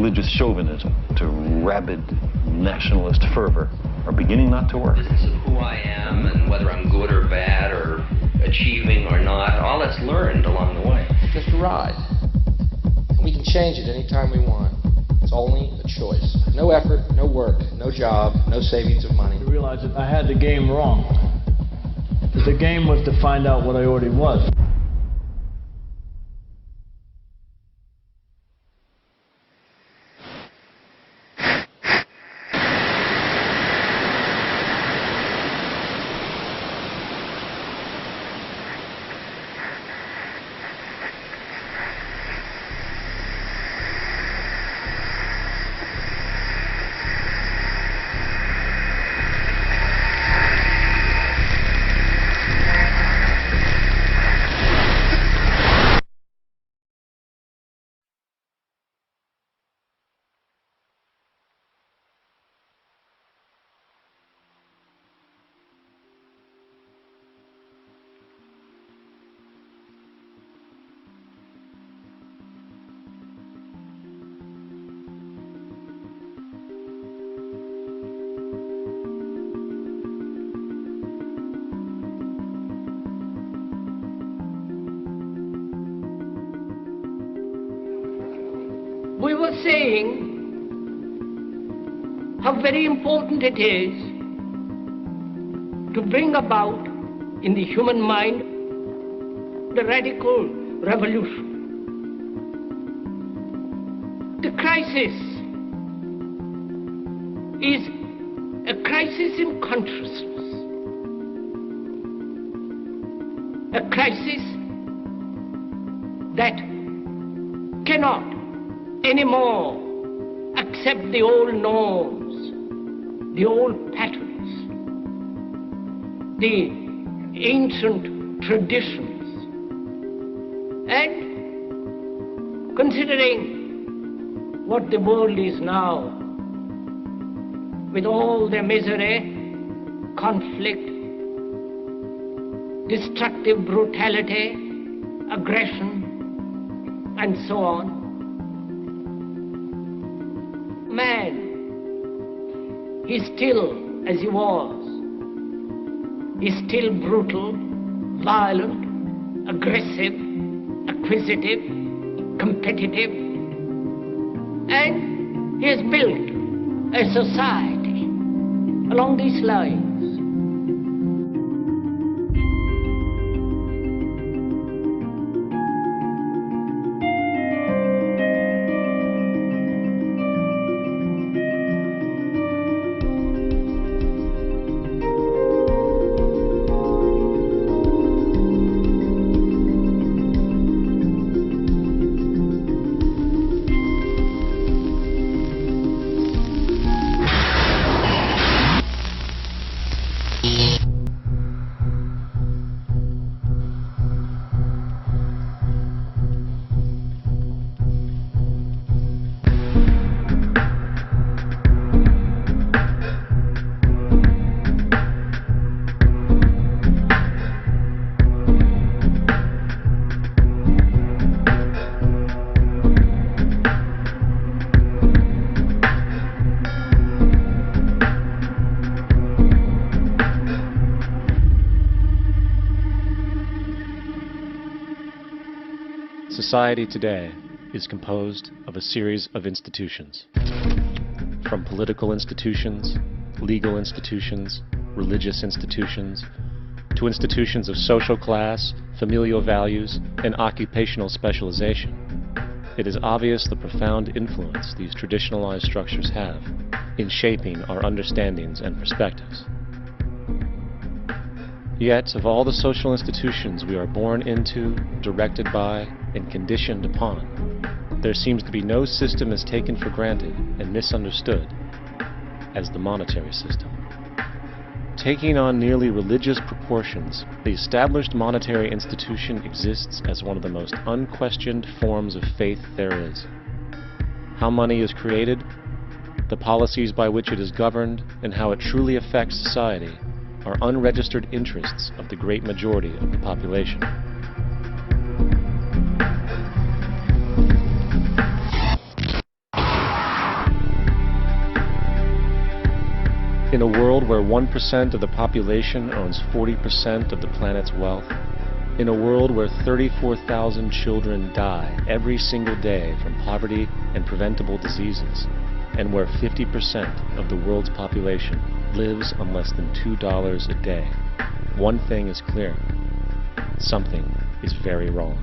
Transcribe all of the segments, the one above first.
religious chauvinism to rabid nationalist fervor are beginning not to work. The business of who I am and whether I'm good or bad or achieving or not, all that's learned along the way. Just a ride. And we can change it anytime we want. It's only a choice. No effort, no work, no job, no savings of money. I realized that I had the game wrong. That the game was to find out what I already was. We were saying how very important it is to bring about in the human mind the radical revolution. The crisis is a crisis in consciousness, a crisis that cannot anymore accept the old norms, the old patterns, the ancient traditions. And considering what the world is now, with all their misery, conflict, destructive brutality, aggression, and so on, man is still as he was. He's still brutal, violent, aggressive, acquisitive, competitive, and he has built a society along these lines. Society today is composed of a series of institutions. From political institutions, legal institutions, religious institutions, to institutions of social class, familial values, and occupational specialization. It is obvious the profound influence these traditionalized structures have in shaping our understandings and perspectives. Yet, of all the social institutions we are born into, directed by, and conditioned upon, there seems to be no system as taken for granted and misunderstood as the monetary system. Taking on nearly religious proportions, the established monetary institution exists as one of the most unquestioned forms of faith there is. How money is created, the policies by which it is governed, and how it truly affects society are unregistered interests of the great majority of the population. In a world where 1% of the population owns 40% of the planet's wealth, in a world where 34,000 children die every single day from poverty and preventable diseases, and where 50% of the world's population lives on less than $2 a day, one thing is clear: something is very wrong.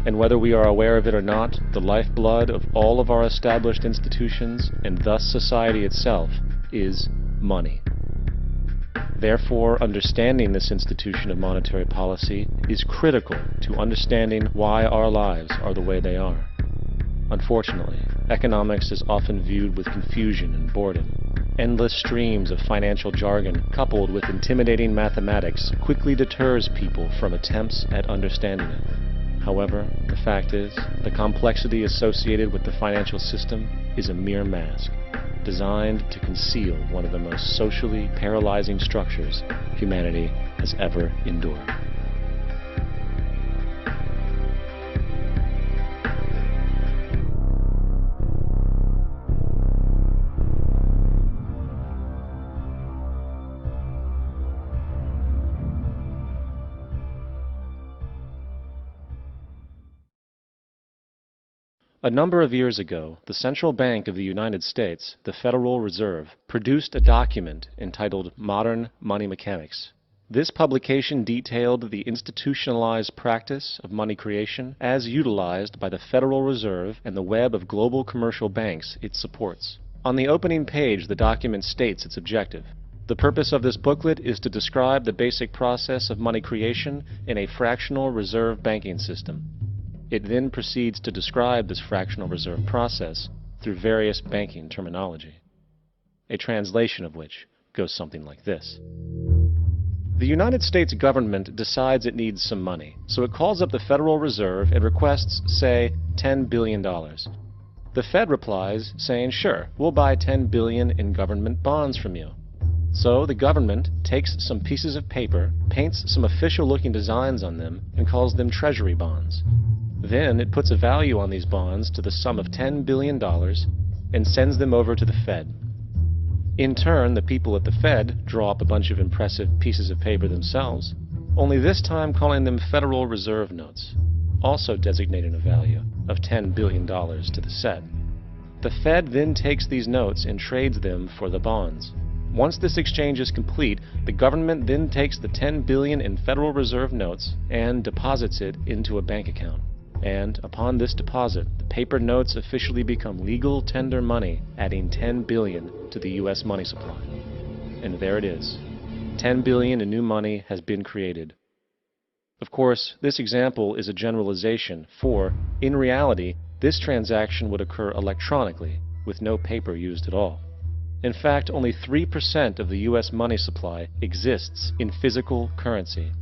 And whether we are aware of it or not, the lifeblood of all of our established institutions, and thus society itself, is money. Therefore, understanding this institution of monetary policy is critical to understanding why our lives are the way they are. Unfortunately, economics is often viewed with confusion and boredom. Endless streams of financial jargon, coupled with intimidating mathematics, quickly deters people from attempts at understanding it. However, the fact is, the complexity associated with the financial system is a mere mask, designed to conceal one of the most socially paralyzing structures humanity has ever endured. A number of years ago, the Central Bank of the United States, the Federal Reserve, produced a document entitled Modern Money Mechanics. This publication detailed the institutionalized practice of money creation as utilized by the Federal Reserve and the web of global commercial banks it supports. On the opening page, the document states its objective. The purpose of this booklet is to describe the basic process of money creation in a fractional reserve banking system. It then proceeds to describe this fractional reserve process through various banking terminology, a translation of which goes something like this. The United States government decides it needs some money, so it calls up the Federal Reserve and requests, say, $10 billion. The Fed replies saying, sure, we'll buy $10 billion in government bonds from you. So the government takes some pieces of paper, paints some official-looking designs on them, and calls them treasury bonds. Then it puts a value on these bonds to the sum of $10 billion and sends them over to the Fed. In turn, the people at the Fed draw up a bunch of impressive pieces of paper themselves, only this time calling them Federal Reserve notes, also designating a value of $10 billion to the set. The Fed then takes these notes and trades them for the bonds. Once this exchange is complete, the government then takes the $10 billion in Federal Reserve notes and deposits it into a bank account. And upon this deposit, the paper notes officially become legal tender money, adding $10 billion to the U.S. money supply. And there it is. $10 billion in new money has been created. Of course, this example is a generalization, for, in reality, this transaction would occur electronically, with no paper used at all. In fact, only 3% of the U.S. money supply exists in physical currency.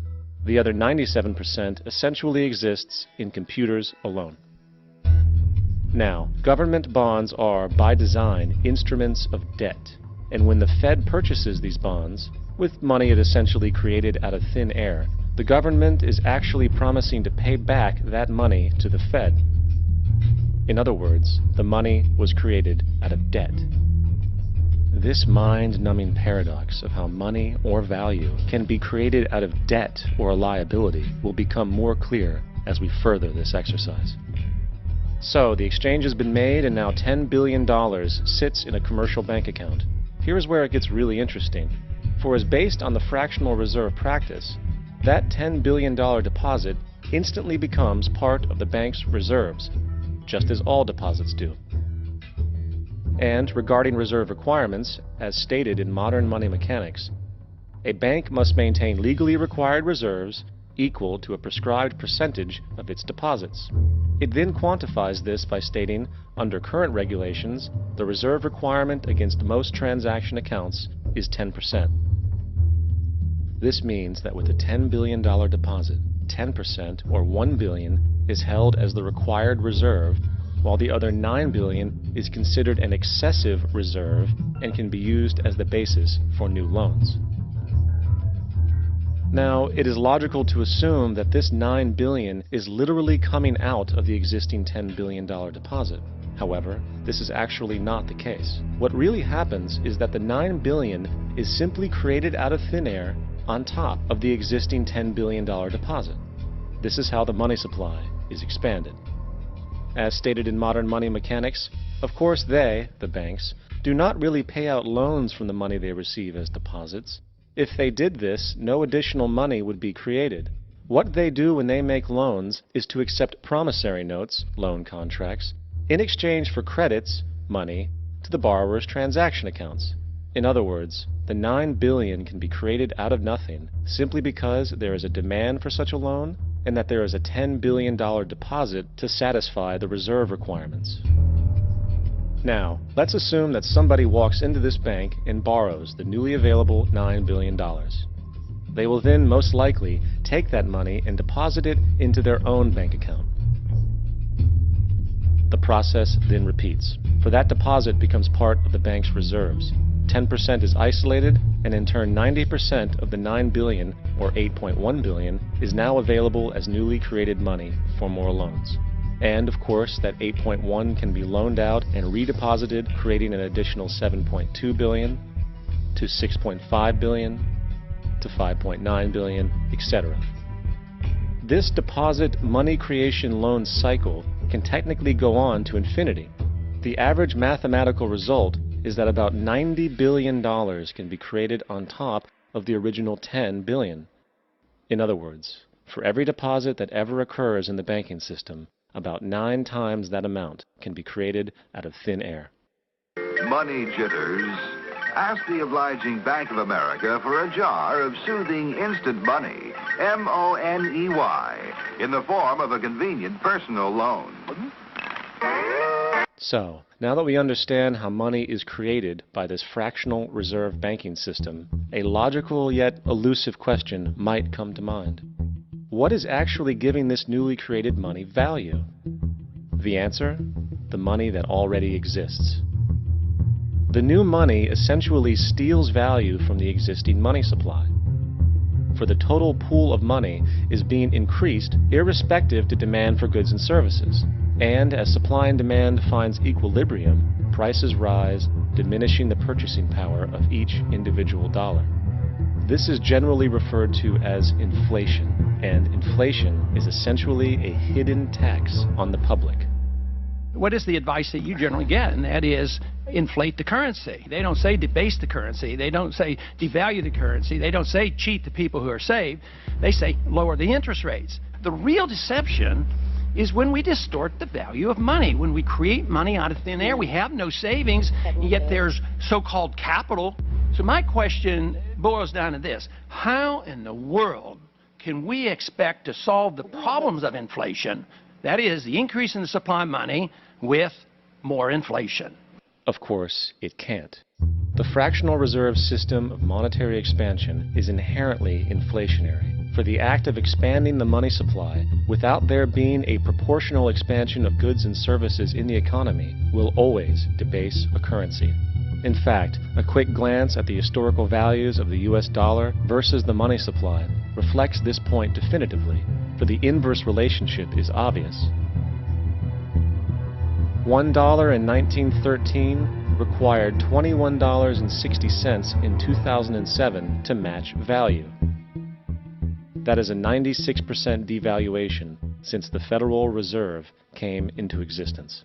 The other 97% essentially exists in computers alone. Now, government bonds are, by design, instruments of debt. And when the Fed purchases these bonds, with money it essentially created out of thin air, the government is actually promising to pay back that money to the Fed. In other words, the money was created out of debt. This mind-numbing paradox of how money or value can be created out of debt or a liability will become more clear as we further this exercise. So, the exchange has been made and now $10 billion sits in a commercial bank account. Here's where it gets really interesting. For as based on the fractional reserve practice, that $10 billion deposit instantly becomes part of the bank's reserves, just as all deposits do. And regarding reserve requirements, as stated in modern money mechanics, a bank must maintain legally required reserves equal to a prescribed percentage of its deposits. It then quantifies this by stating, under current regulations, the reserve requirement against most transaction accounts is 10%. This means that with a $10 billion deposit, 10% or $1 billion is held as the required reserve, while the other $9 billion is considered an excessive reserve and can be used as the basis for new loans. Now, it is logical to assume that this $9 billion is literally coming out of the existing $10 billion deposit. However, this is actually not the case. What really happens is that the $9 billion is simply created out of thin air on top of the existing $10 billion deposit. This is how the money supply is expanded. As stated in modern money mechanics, of course they, the banks, do not really pay out loans from the money they receive as deposits. If they did this, no additional money would be created. What they do when they make loans is to accept promissory notes, loan contracts, in exchange for credits, money, to the borrower's transaction accounts. In other words, the $9 billion can be created out of nothing simply because there is a demand for such a loan and that there is a $10 billion deposit to satisfy the reserve requirements. Now, let's assume that somebody walks into this bank and borrows the newly available $9 billion. They will then most likely take that money and deposit it into their own bank account. The process then repeats, for that deposit becomes part of the bank's reserves. 10% is isolated, and in turn 90% of the $9 billion, or $8.1 billion, is now available as newly created money for more loans. And of course, that 8.1 can be loaned out and redeposited, creating an additional 7.2 billion, to 6.5 billion, to 5.9 billion, etc. This deposit money creation loan cycle can technically go on to infinity. The average mathematical result is that about $90 billion can be created on top of the original $10 billion. In other words, for every deposit that ever occurs in the banking system, about 9 times that amount can be created out of thin air. Money jitters. Ask the obliging Bank of America for a jar of soothing instant money, M-O-N-E-Y, in the form of a convenient personal loan. So, now that we understand how money is created by this fractional reserve banking system, a logical yet elusive question might come to mind. What is actually giving this newly created money value? The answer? The money that already exists. The new money essentially steals value from the existing money supply. For the total pool of money is being increased irrespective to demand for goods and services. And as supply and demand finds equilibrium, prices rise, diminishing the purchasing power of each individual dollar. This is generally referred to as inflation, and inflation is essentially a hidden tax on the public. What is the advice that you generally get? And that is inflate the currency. They don't say debase the currency. They don't say devalue the currency. They don't say cheat the people who are saved. They say lower the interest rates. The real deception is when we distort the value of money. When we create money out of thin air, we have no savings, and yet there's so-called capital. So my question boils down to this: how in the world can we expect to solve the problems of inflation, that is, the increase in the supply of money, with more inflation? Of course, it can't. The fractional reserve system of monetary expansion is inherently inflationary. For the act of expanding the money supply without there being a proportional expansion of goods and services in the economy will always debase a currency. In fact, a quick glance at the historical values of the US dollar versus the money supply reflects this point definitively, for the inverse relationship is obvious. $1 in 1913 required $21.60 in 2007 to match value. That is a 96% devaluation since the Federal Reserve came into existence.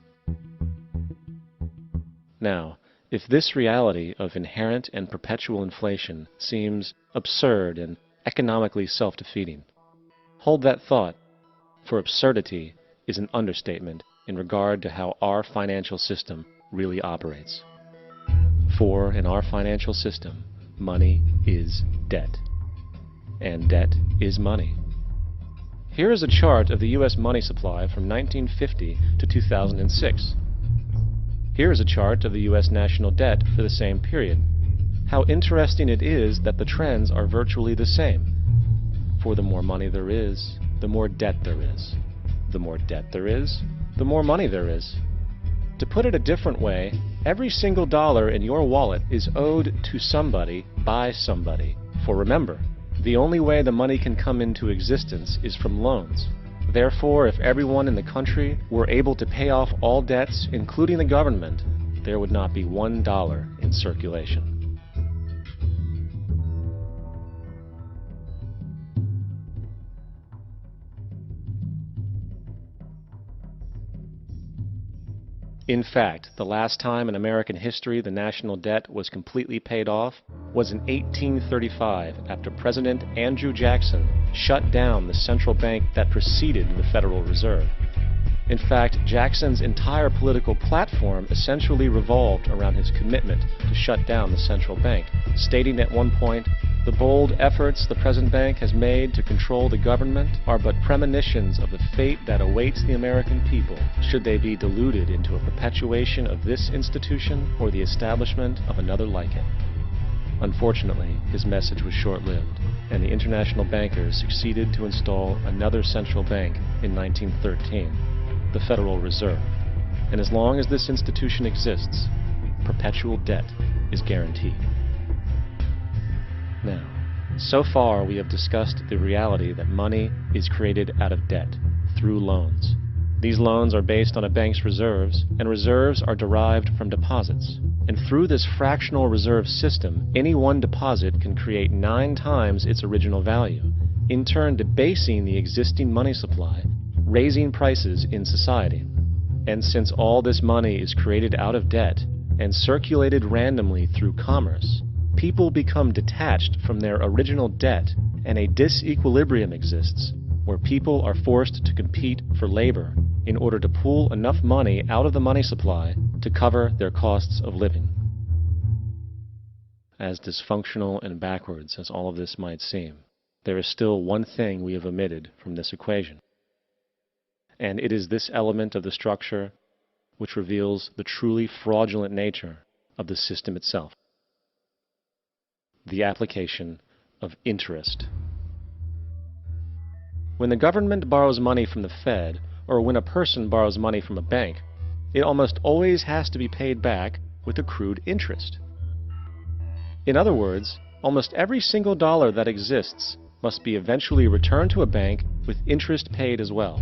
Now, if this reality of inherent and perpetual inflation seems absurd and economically self-defeating, hold that thought, for absurdity is an understatement in regard to how our financial system really operates. For in our financial system, money is debt. And debt is money. Here is a chart of the U.S. money supply from 1950 to 2006. Here is a chart of the U.S. national debt for the same period. How interesting it is that the trends are virtually the same. For the more money there is, the more debt there is. The more debt there is, the more money there is. To put it a different way, every single dollar in your wallet is owed to somebody by somebody. For remember, the only way the money can come into existence is from loans. Therefore, if everyone in the country were able to pay off all debts, including the government, there would not be $1 in circulation. In fact, the last time in American history the national debt was completely paid off was in 1835 after President Andrew Jackson shut down the central bank that preceded the Federal Reserve. In fact, Jackson's entire political platform essentially revolved around his commitment to shut down the central bank, stating at one point, "The bold efforts the present bank has made to control the government are but premonitions of the fate that awaits the American people should they be deluded into a perpetuation of this institution or the establishment of another like it." Unfortunately, his message was short-lived, and the international bankers succeeded to install another central bank in 1913, the Federal Reserve. And as long as this institution exists, perpetual debt is guaranteed. Now, so far we have discussed the reality that money is created out of debt, through loans. These loans are based on a bank's reserves, and reserves are derived from deposits. And through this fractional reserve system, any one deposit can create 9 times its original value, in turn debasing the existing money supply, raising prices in society. And since all this money is created out of debt and circulated randomly through commerce, people become detached from their original debt, and a disequilibrium exists where people are forced to compete for labor in order to pull enough money out of the money supply to cover their costs of living. As dysfunctional and backwards as all of this might seem, there is still one thing we have omitted from this equation. And it is this element of the structure which reveals the truly fraudulent nature of the system itself: the application of interest. When the government borrows money from the Fed, or when a person borrows money from a bank, it almost always has to be paid back with accrued interest. In other words, almost every single dollar that exists must be eventually returned to a bank with interest paid as well.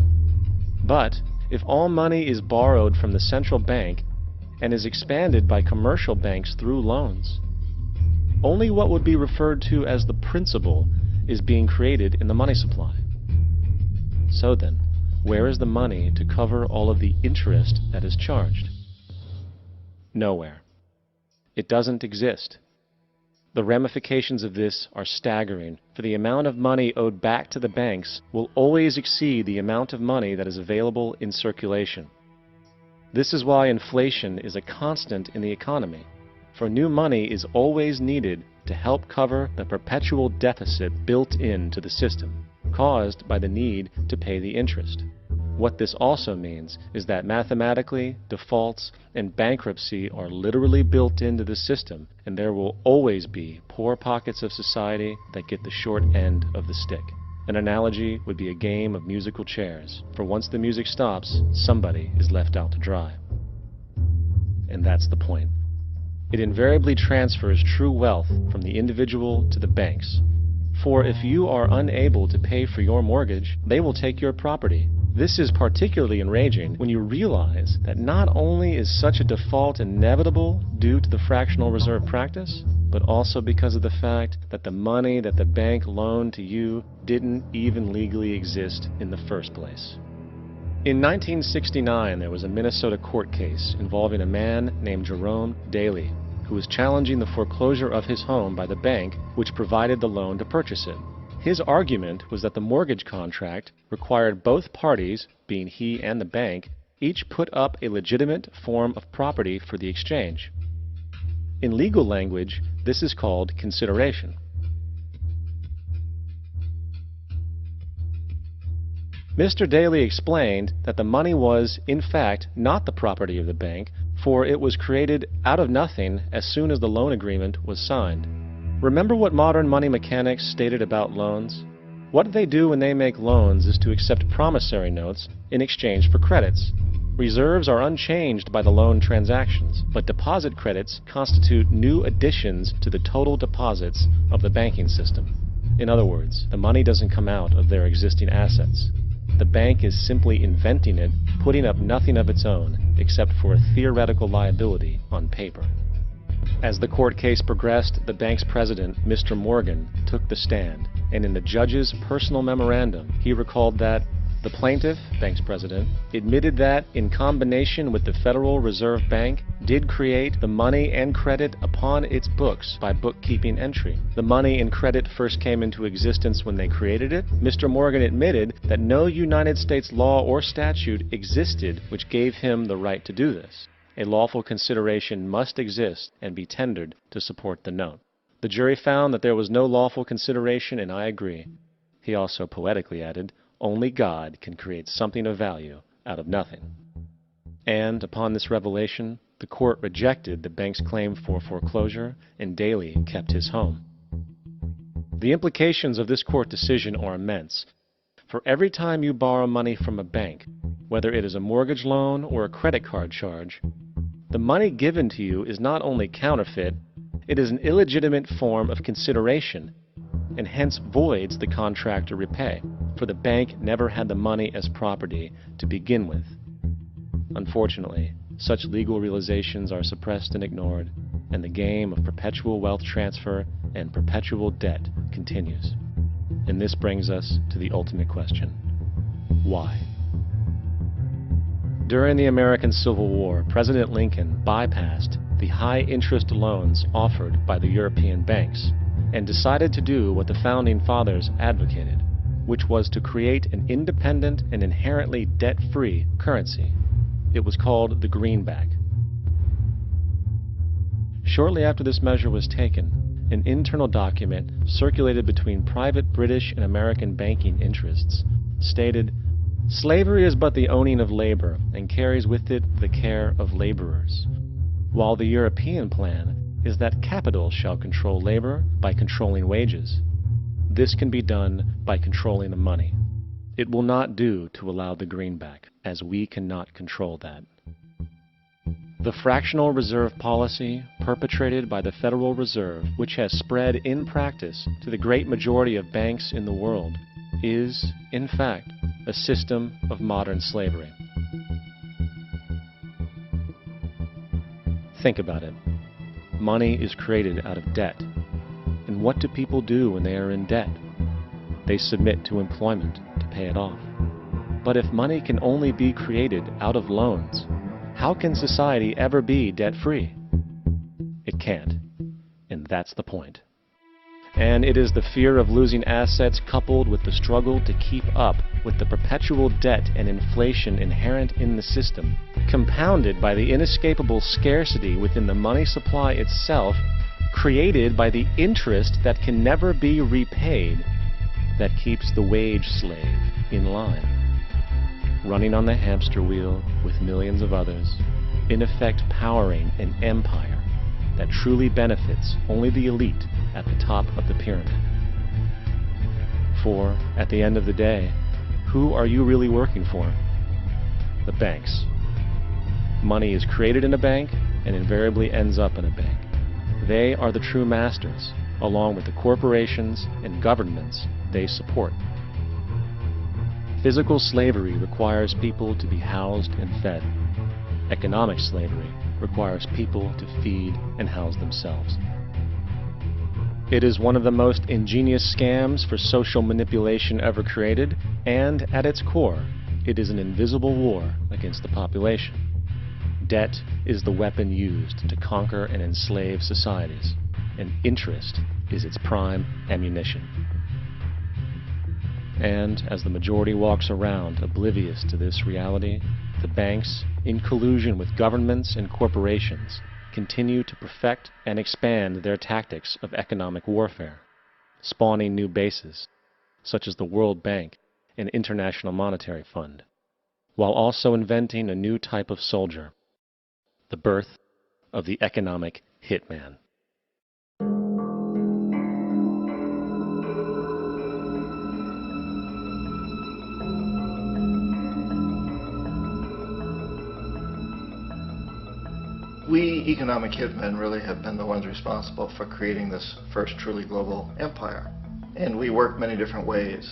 But if all money is borrowed from the central bank and is expanded by commercial banks through loans, only what would be referred to as the principal is being created in the money supply. So then, where is the money to cover all of the interest that is charged? Nowhere. It doesn't exist. The ramifications of this are staggering, for the amount of money owed back to the banks will always exceed the amount of money that is available in circulation. This is why inflation is a constant in the economy, for new money is always needed to help cover the perpetual deficit built into the system, caused by the need to pay the interest. What this also means is that mathematically, defaults and bankruptcy are literally built into the system, and there will always be poor pockets of society that get the short end of the stick. An analogy would be a game of musical chairs, for once the music stops, somebody is left out to dry. And that's the point. It invariably transfers true wealth from the individual to the banks. For if you are unable to pay for your mortgage, they will take your property. This is particularly enraging when you realize that not only is such a default inevitable due to the fractional reserve practice, but also because of the fact that the money that the bank loaned to you didn't even legally exist in the first place. In 1969, there was a Minnesota court case involving a man named Jerome Daly, who was challenging the foreclosure of his home by the bank which provided the loan to purchase it. His argument was that the mortgage contract required both parties, being he and the bank, each put up a legitimate form of property for the exchange. In legal language, this is called consideration. Mr. Daly explained that the money was, in fact, not the property of the bank, for it was created out of nothing as soon as the loan agreement was signed. Remember what modern money mechanics stated about loans? What they do when they make loans is to accept promissory notes in exchange for credits. Reserves are unchanged by the loan transactions, but deposit credits constitute new additions to the total deposits of the banking system. In other words, the money doesn't come out of their existing assets. the bank is simply inventing it, putting up nothing of its own except for a theoretical liability on paper. As the court case progressed, the bank's president, Mr. Morgan, took the stand, and in the judge's personal memorandum, he recalled that the plaintiff, bank's president, admitted that, in combination with the Federal Reserve Bank, did create the money and credit upon its books by bookkeeping entry. The money and credit first came into existence when they created it. Mr. Morgan admitted that no United States law or statute existed which gave him the right to do this. A lawful consideration must exist and be tendered to support the note. The jury found that there was no lawful consideration, and I agree. He also poetically added, "Only God can create something of value out of nothing." And upon this revelation, the court rejected the bank's claim for foreclosure, and Daly kept his home. The implications of this court decision are immense. For every time you borrow money from a bank, whether it is a mortgage loan or a credit card charge, the money given to you is not only counterfeit, it is an illegitimate form of consideration, and hence voids the contract to repay, for the bank never had the money as property to begin with. Unfortunately, such legal realizations are suppressed and ignored, and the game of perpetual wealth transfer and perpetual debt continues. And this brings us to the ultimate question: why? During the American Civil War, President Lincoln bypassed the high-interest loans offered by the European banks and decided to do what the Founding Fathers advocated, which was to create an independent and inherently debt-free currency. It was called the greenback. Shortly after this measure was taken, an internal document circulated between private British and American banking interests stated, "Slavery is but the owning of labor, and carries with it the care of laborers, while the European plan is that capital shall control labor by controlling wages. This can be done by controlling the money. It will not do to allow the greenback, as we cannot control that." The fractional reserve policy perpetrated by the Federal Reserve, which has spread in practice to the great majority of banks in the world, is, in fact, a system of modern slavery. Think about it. Money is created out of debt. And what do people do when they are in debt? They submit to employment to pay it off. But if money can only be created out of loans, how can society ever be debt-free? It can't. And that's the point. And it is the fear of losing assets coupled with the struggle to keep up with the perpetual debt and inflation inherent in the system, compounded by the inescapable scarcity within the money supply itself, created by the interest that can never be repaid, that keeps the wage slave in line, running on the hamster wheel with millions of others, in effect powering an empire that truly benefits only the elite at the top of the pyramid. For, at the end of the day, who are you really working for? The banks. Money is created in a bank and invariably ends up in a bank. They are the true masters, along with the corporations and governments they support. Physical slavery requires people to be housed and fed. Economic slavery requires people to feed and house themselves. It is one of the most ingenious scams for social manipulation ever created, and at its core, it is an invisible war against the population. Debt is the weapon used to conquer and enslave societies, and interest is its prime ammunition. And as the majority walks around oblivious to this reality, the banks, in collusion with governments and corporations, continue to perfect and expand their tactics of economic warfare, spawning new bases, such as the World Bank and International Monetary Fund, while also inventing a new type of soldier, the birth of the economic hitman. We economic hitmen really have been the ones responsible for creating this first truly global empire. And we work many different ways.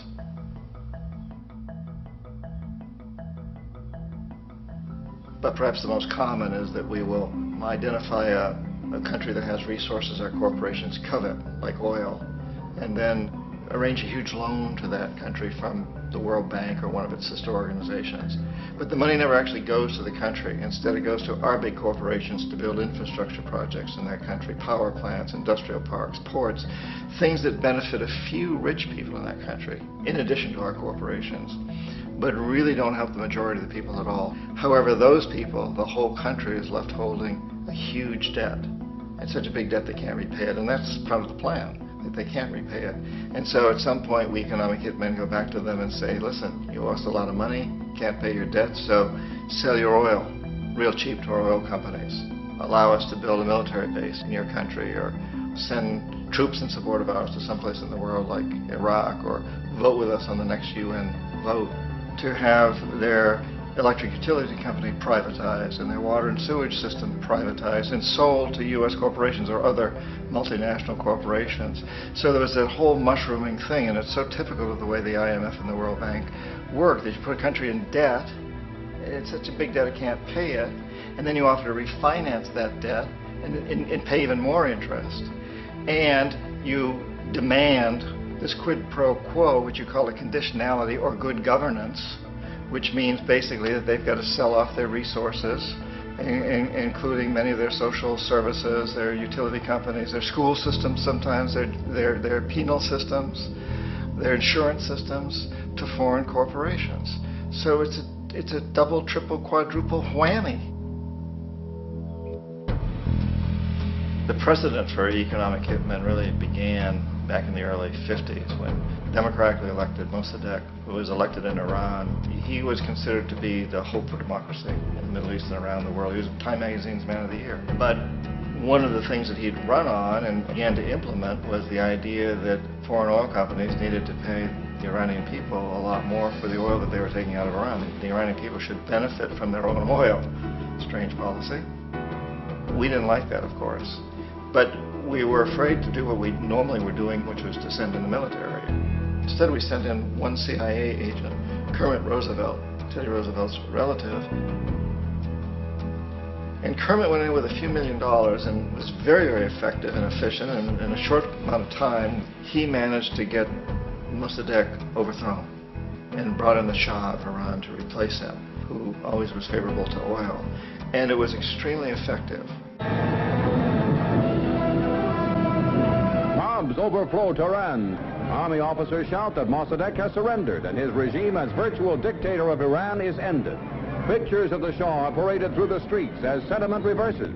But perhaps the most common is that we will identify a country that has resources our corporations covet, like oil, and then arrange a huge loan to that country from the World Bank or one of its sister organizations. But the money never actually goes to the country. Instead, it goes to our big corporations to build infrastructure projects in that country, power plants, industrial parks, ports, things that benefit a few rich people in that country, in addition to our corporations, but really don't help the majority of the people at all. However, those people, the whole country, is left holding a huge debt. It's such a big debt they can't repay it, and that's part of the plan, that they can't repay it. And so at some point, we economic hitmen go back to them and say, listen, you lost a lot of money, can't pay your debt, so sell your oil real cheap to our oil companies. Allow us to build a military base in your country, or send troops in support of ours to someplace in the world like Iraq, or vote with us on the next UN vote. To have their electric utility company privatized and their water and sewage system privatized and sold to U.S. corporations or other multinational corporations. So there was that whole mushrooming thing, and it's so typical of the way the IMF and the World Bank work, that you put a country in debt, it's such a big debt it can't pay it, and then you offer to refinance that debt and pay even more interest. And you demand this quid pro quo, which you call a conditionality or good governance, which means basically that they've got to sell off their resources, including many of their social services, their utility companies, their school systems sometimes, their penal systems, their insurance systems, to foreign corporations. So it's a double, triple, quadruple whammy. The precedent for economic hitmen really began back in the early 50s when democratically elected Mossadegh, who was elected in Iran, he was considered to be the hope for democracy in the Middle East and around the world. He was Time Magazine's Man of the Year. But one of the things that he'd run on and began to implement was the idea that foreign oil companies needed to pay the Iranian people a lot more for the oil that they were taking out of Iran. The Iranian people should benefit from their own oil. Strange policy. We didn't like that, of course. But we were afraid to do what we normally were doing, which was to send in the military. Instead, we sent in one CIA agent, Kermit Roosevelt, Teddy Roosevelt's relative. And Kermit went in with a few $1 million and was very, very effective and efficient. And in a short amount of time, he managed to get Mossadegh overthrown and brought in the Shah of Iran to replace him, who always was favorable to oil. And it was extremely effective. Mobs overflow Tehran. Army officers shout that Mossadegh has surrendered and his regime as virtual dictator of Iran is ended. Pictures of the Shah are paraded through the streets as sentiment reverses.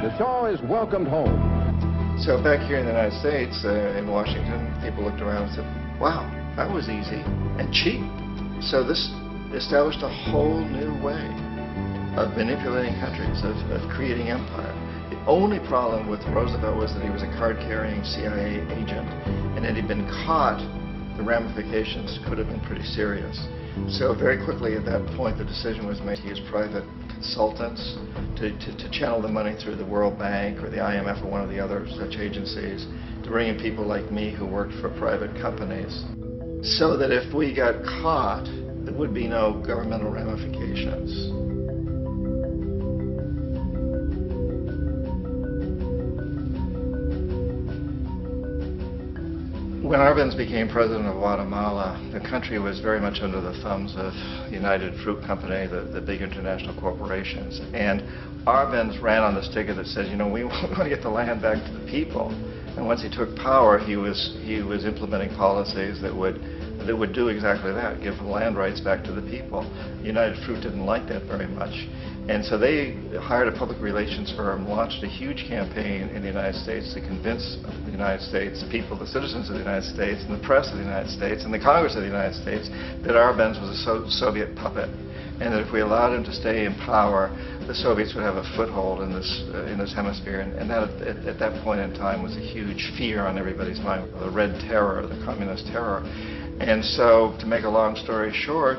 The Shah is welcomed home. So back here in the United States, in Washington, people looked around and said, wow, that was easy and cheap. So this established a whole new way of manipulating countries, of creating empire. The only problem with Roosevelt was that he was a card-carrying CIA agent, and had he been caught, the ramifications could have been pretty serious. So very quickly at that point, the decision was made to use private consultants to channel the money through the World Bank or the IMF or one of the other such agencies, to bring in people like me who worked for private companies, so that if we got caught, there would be no governmental ramifications. When Arbenz became president of Guatemala, the country was very much under the thumbs of United Fruit Company, the big international corporations. And Arbenz ran on this ticket that says, you know, we want to get the land back to the people. And once he took power, he was implementing policies that would do exactly that, give the land rights back to the people. United Fruit didn't like that very much. And so they hired a public relations firm, launched a huge campaign in the United States to convince the United States people, the citizens of the United States, and the press of the United States, and the Congress of the United States, that Arbenz was a Soviet puppet, and that if we allowed him to stay in power, the Soviets would have a foothold in this hemisphere. And that, at that point in time, was a huge fear on everybody's mind, the Red Terror, the Communist terror. And so, to make a long story short,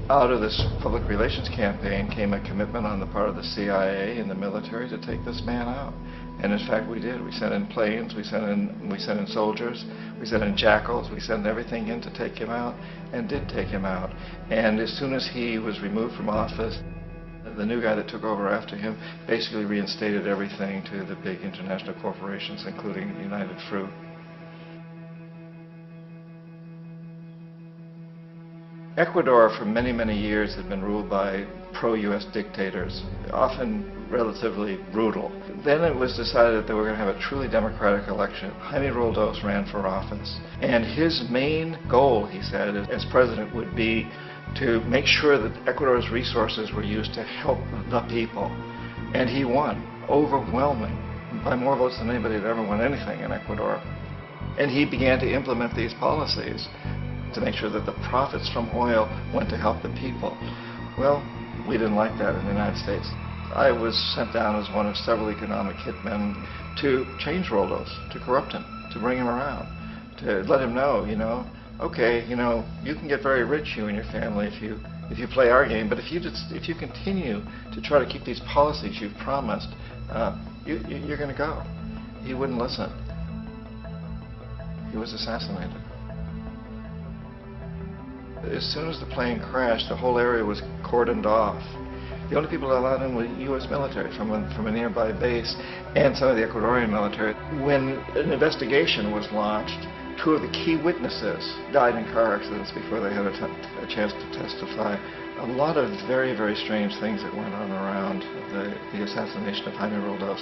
out of this public relations campaign came a commitment on the part of the CIA and the military to take this man out. And in fact, we did. We sent in planes, we sent in soldiers, we sent in jackals, we sent everything in to take him out, and did take him out. And as soon as he was removed from office, the new guy that took over after him basically reinstated everything to the big international corporations, including United Fruit. Ecuador for many, many years had been ruled by pro-U.S. dictators, often relatively brutal. Then it was decided that they were going to have a truly democratic election. Jaime Roldos ran for office, and his main goal, he said, as president would be to make sure that Ecuador's resources were used to help the people. And he won, overwhelming, by more votes than anybody had ever won anything in Ecuador. And he began to implement these policies to make sure that the profits from oil went to help the people. Well, we didn't like that in the United States. I was sent down as one of several economic hitmen to change Roldos, to corrupt him, to bring him around, to let him know, okay, you can get very rich, you and your family, if you play our game, but if you continue to try to keep these policies you've promised, you're going to go. He wouldn't listen. He was assassinated. As soon as the plane crashed, the whole area was cordoned off. The only people allowed in were U.S. military from a nearby base and some of the Ecuadorian military. When an investigation was launched, two of the key witnesses died in car accidents before they had a chance to testify. A lot of very, very strange things that went on around the assassination of Jaime Roldos.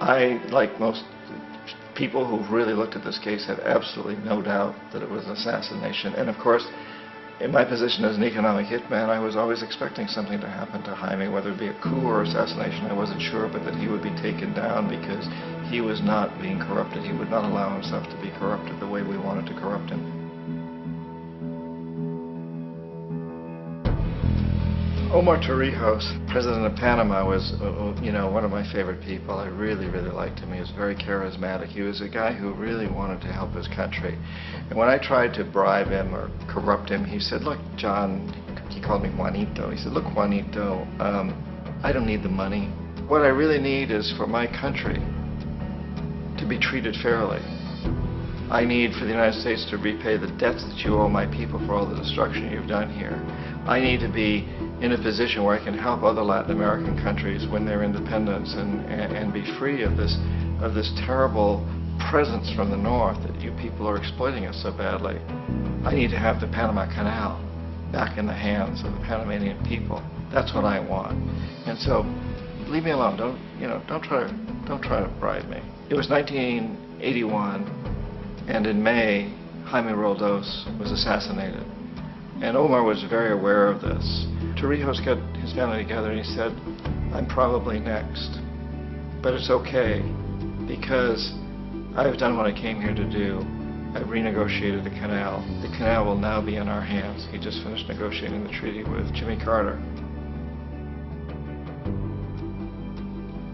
I, like most people who've really looked at this case, had absolutely no doubt that it was an assassination. And of course, in my position as an economic hitman, I was always expecting something to happen to Jaime, whether it be a coup or assassination, I wasn't sure, but that he would be taken down because he was not being corrupted. He would not allow himself to be corrupted the way we wanted to corrupt him. Omar Torrijos, president of Panama, was one of my favorite people. I really, really liked him. He was very charismatic. He was a guy who really wanted to help his country. And when I tried to bribe him or corrupt him, he said, look, John, he called me Juanito. He said, look, Juanito, I don't need the money. What I really need is for my country to be treated fairly. I need for the United States to repay the debts that you owe my people for all the destruction you've done here. I need to be in a position where I can help other Latin American countries win their independence and be free of this terrible presence from the north that you people are exploiting us so badly. I need to have the Panama Canal back in the hands of the Panamanian people. That's what I want. And so, leave me alone. Don't try to bribe me. It was 1981, and in May, Jaime Roldos was assassinated. And Omar was very aware of this. Torrijos got his family together and he said, I'm probably next, but it's okay because I've done what I came here to do. I've renegotiated the canal. The canal will now be in our hands. He just finished negotiating the treaty with Jimmy Carter.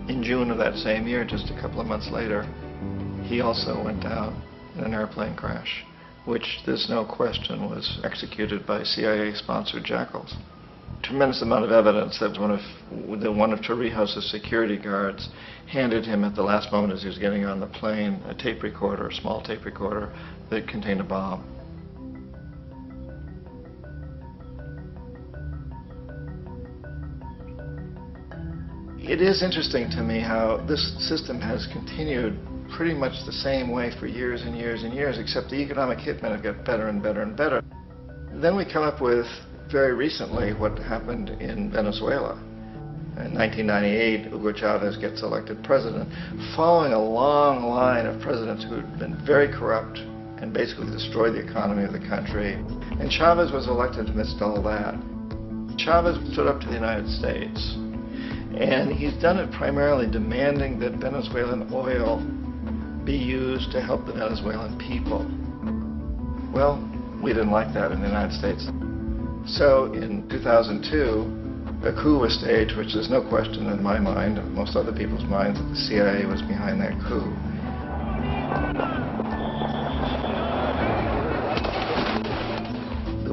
In June of that same year, just a couple of months later, he also went down in an airplane crash, which there's no question was executed by CIA-sponsored jackals. Tremendous amount of evidence that one of Torrijos' security guards handed him at the last moment as he was getting on the plane a tape recorder, a small tape recorder that contained a bomb. It is interesting to me how this system has continued pretty much the same way for years and years and years, except the economic hitmen have got better and better and better. Then we come up with, very recently, what happened in Venezuela. In 1998, Hugo Chavez gets elected president, following a long line of presidents who had been very corrupt and basically destroyed the economy of the country. And Chavez was elected amidst all that. Chavez stood up to the United States, and he's done it primarily demanding that Venezuelan oil be used to help the Venezuelan people. Well, we didn't like that in the United States. So in 2002, a coup was staged, which there's no question in my mind, and most other people's minds, that the CIA was behind that coup.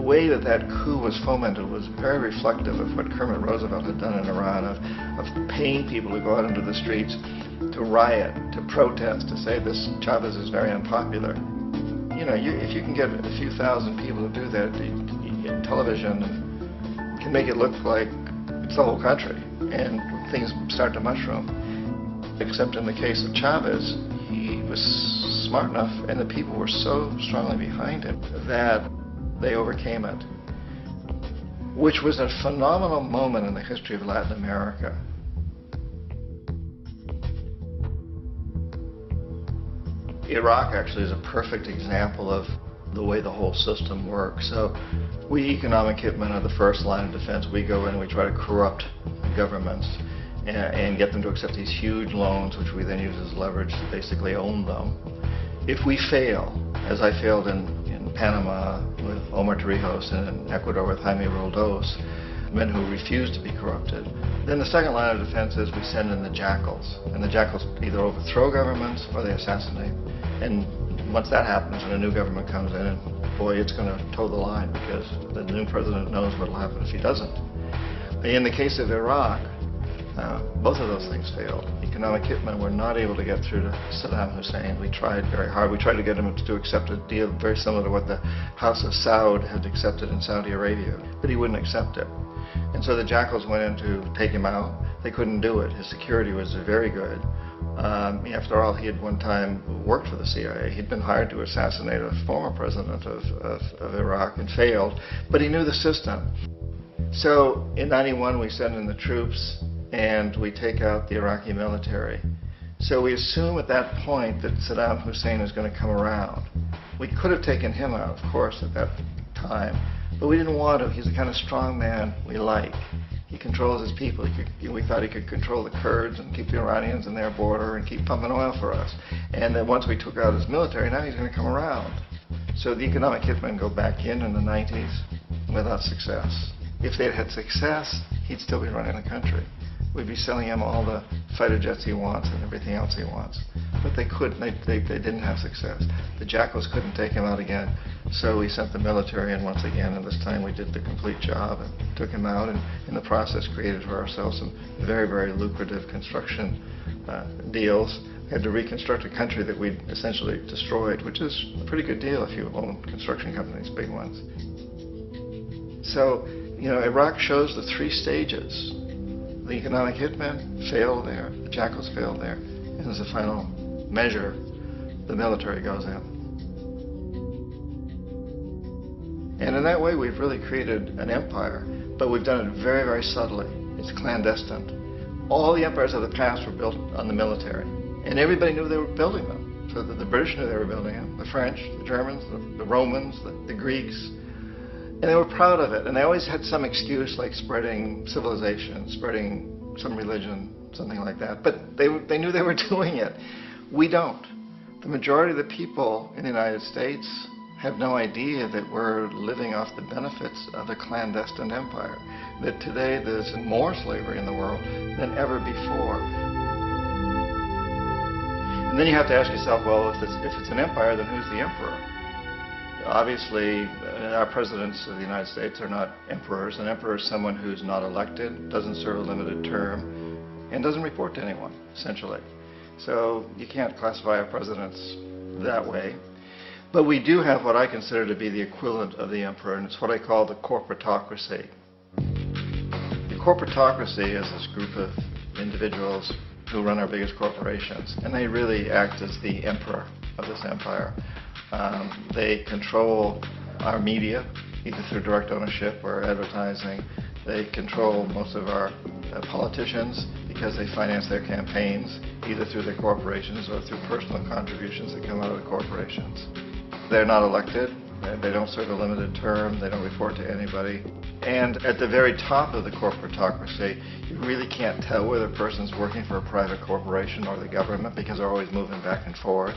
way that that coup was fomented was very reflective of what Kermit Roosevelt had done in Iran, of paying people to go out into the streets to riot, to protest, to say this Chavez is very unpopular. You know, if you can get a few thousand people to do that, television can make it look like it's the whole country, and things start to mushroom. Except in the case of Chavez, he was smart enough, and the people were so strongly behind him that they overcame it, which was a phenomenal moment in the history of Latin America. Iraq actually is a perfect example of the way the whole system works. So we economic hitmen are the first line of defense. We go in and we try to corrupt governments and get them to accept these huge loans, which we then use as leverage to basically own them. If we fail, as I failed in Panama with Omar Torrijos and in Ecuador with Jaime Roldos, men who refused to be corrupted, then the second line of defense is we send in the jackals. And the jackals either overthrow governments or they assassinate. And once that happens and a new government comes in, and boy, it's going to toe the line because the new president knows what will happen if he doesn't. In the case of Iraq, both of those things failed. Economic hitmen were not able to get through to Saddam Hussein. We tried very hard. We tried to get him to accept a deal very similar to what the House of Saud had accepted in Saudi Arabia, but he wouldn't accept it. And so the jackals went in to take him out. They couldn't do it. His security was very good. After all, he had one time worked for the CIA. He'd been hired to assassinate a former president of Iraq and failed, but he knew the system. So in '91, we send in the troops and we take out the Iraqi military. So we assume at that point that Saddam Hussein is going to come around. We could have taken him out, of course, at that time, but we didn't want to. He's the kind of strong man we like. He controls his people. We thought he could control the Kurds and keep the Iranians in their border and keep pumping oil for us. And then once we took out his military, now he's going to come around. So the economic hitmen go back in the 90s without success. If they'd had success, he'd still be running the country. We'd be selling him all the fighter jets he wants and everything else he wants. But they couldn't. They didn't have success. The jackals couldn't take him out again. So we sent the military in once again, and this time we did the complete job and took him out, and in the process created for ourselves some very, very lucrative construction deals. We had to reconstruct a country that we'd essentially destroyed, which is a pretty good deal if you own construction companies, big ones. So, you know, Iraq shows the three stages. The economic hitmen failed there, the jackals failed there, and as a final measure, the military goes in. And in that way, we've really created an empire, but we've done it very, very subtly. It's clandestine. All the empires of the past were built on the military, and everybody knew they were building them. So the British knew they were building them, the French, the Germans, the Romans, the Greeks. And they were proud of it, and they always had some excuse like spreading civilization, spreading some religion, something like that. But they knew they were doing it. We don't. The majority of the people in the United States have no idea that we're living off the benefits of a clandestine empire, that today there's more slavery in the world than ever before. And then you have to ask yourself, well, if it's an empire, then who's the emperor? Obviously, our presidents of the United States are not emperors. An emperor is someone who's not elected, doesn't serve a limited term, and doesn't report to anyone, essentially. So you can't classify our presidents that way. But we do have what I consider to be the equivalent of the emperor, and it's what I call the corporatocracy. The corporatocracy is this group of individuals who run our biggest corporations, and they really act as the emperor of this empire. They control our media, either through direct ownership or advertising. They control most of our politicians because they finance their campaigns, either through their corporations or through personal contributions that come out of the corporations. They're not elected. They don't serve a limited term. They don't report to anybody. And at the very top of the corporatocracy, you really can't tell whether a person's working for a private corporation or the government because they're always moving back and forth.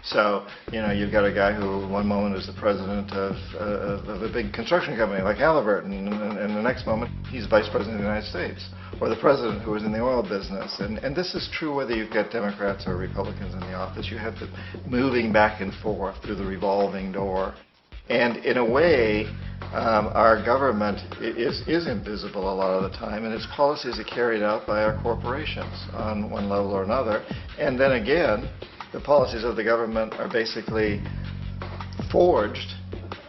So, you know, you've got a guy who one moment is the president of a big construction company like Halliburton, and the next moment he's vice president of the United States, or the president who is in the oil business. And this is true whether you've got Democrats or Republicans in the office. You have the moving back and forth through the revolving door. And in a way, our government is invisible a lot of the time, and its policies are carried out by our corporations on one level or another. And then again, the policies of the government are basically forged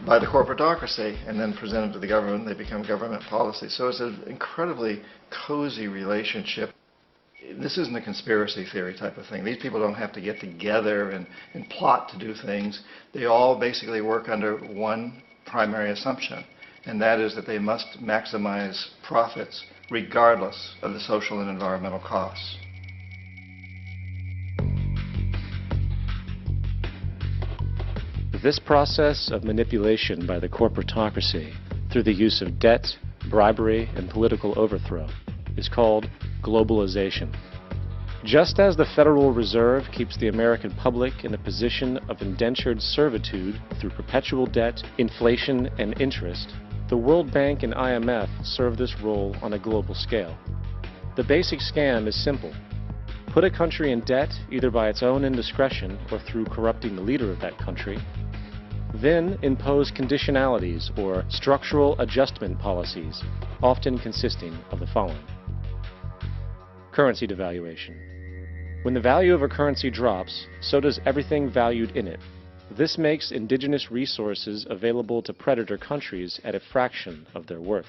by the corporatocracy and then presented to the government. They become government policy. So it's an incredibly cozy relationship. This isn't a conspiracy theory type of thing. These people don't have to get together and plot to do things. They all basically work under one primary assumption, and that is that they must maximize profits regardless of the social and environmental costs. This process of manipulation by the corporatocracy through the use of debt, bribery, and political overthrow is called globalization. Just as the Federal Reserve keeps the American public in a position of indentured servitude through perpetual debt, inflation, and interest, the World Bank and IMF serve this role on a global scale. The basic scam is simple. Put a country in debt either by its own indiscretion or through corrupting the leader of that country, then impose conditionalities or structural adjustment policies, often consisting of the following. Currency devaluation. When the value of a currency drops, so does everything valued in it. This makes indigenous resources available to predator countries at a fraction of their worth.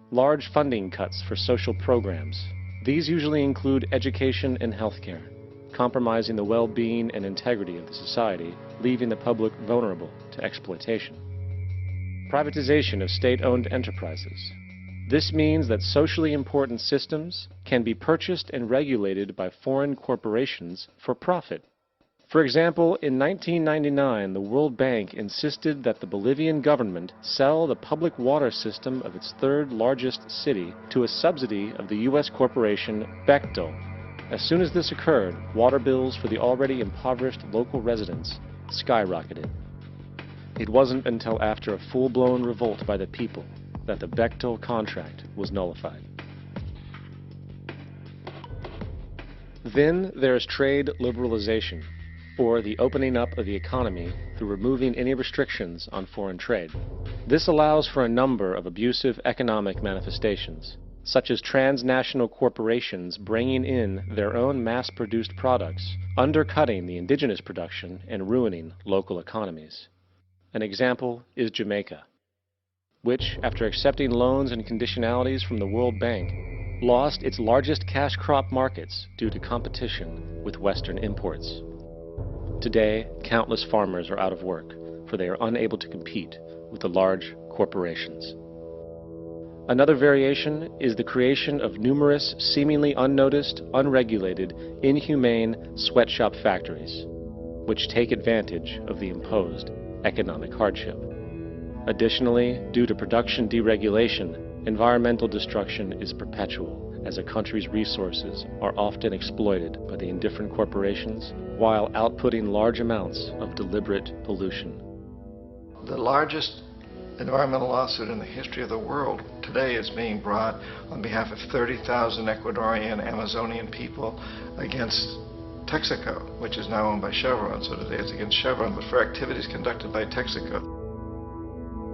Large funding cuts for social programs. These usually include education and healthcare, compromising the well-being and integrity of the society, leaving the public vulnerable to exploitation. Privatization of state-owned enterprises. This means that socially important systems can be purchased and regulated by foreign corporations for profit. For example, in 1999, the World Bank insisted that the Bolivian government sell the public water system of its third largest city to a subsidy of the U.S. corporation Bechtel. As soon as this occurred, water bills for the already impoverished local residents skyrocketed. It wasn't until after a full-blown revolt by the people that the Bechtel contract was nullified. Then there is trade liberalization, or the opening up of the economy through removing any restrictions on foreign trade. This allows for a number of abusive economic manifestations, such as transnational corporations bringing in their own mass-produced products, undercutting the indigenous production and ruining local economies. An example is Jamaica, which, after accepting loans and conditionalities from the World Bank, lost its largest cash crop markets due to competition with Western imports. Today, countless farmers are out of work, for they are unable to compete with the large corporations. Another variation is the creation of numerous, seemingly unnoticed, unregulated, inhumane sweatshop factories, which take advantage of the imposed economic hardship. Additionally, due to production deregulation, environmental destruction is perpetual, as a country's resources are often exploited by the indifferent corporations while outputting large amounts of deliberate pollution. The largest environmental lawsuit in the history of the world today is being brought on behalf of 30,000 Ecuadorian Amazonian people against Texaco, which is now owned by Chevron. So today it's against Chevron, but for activities conducted by Texaco.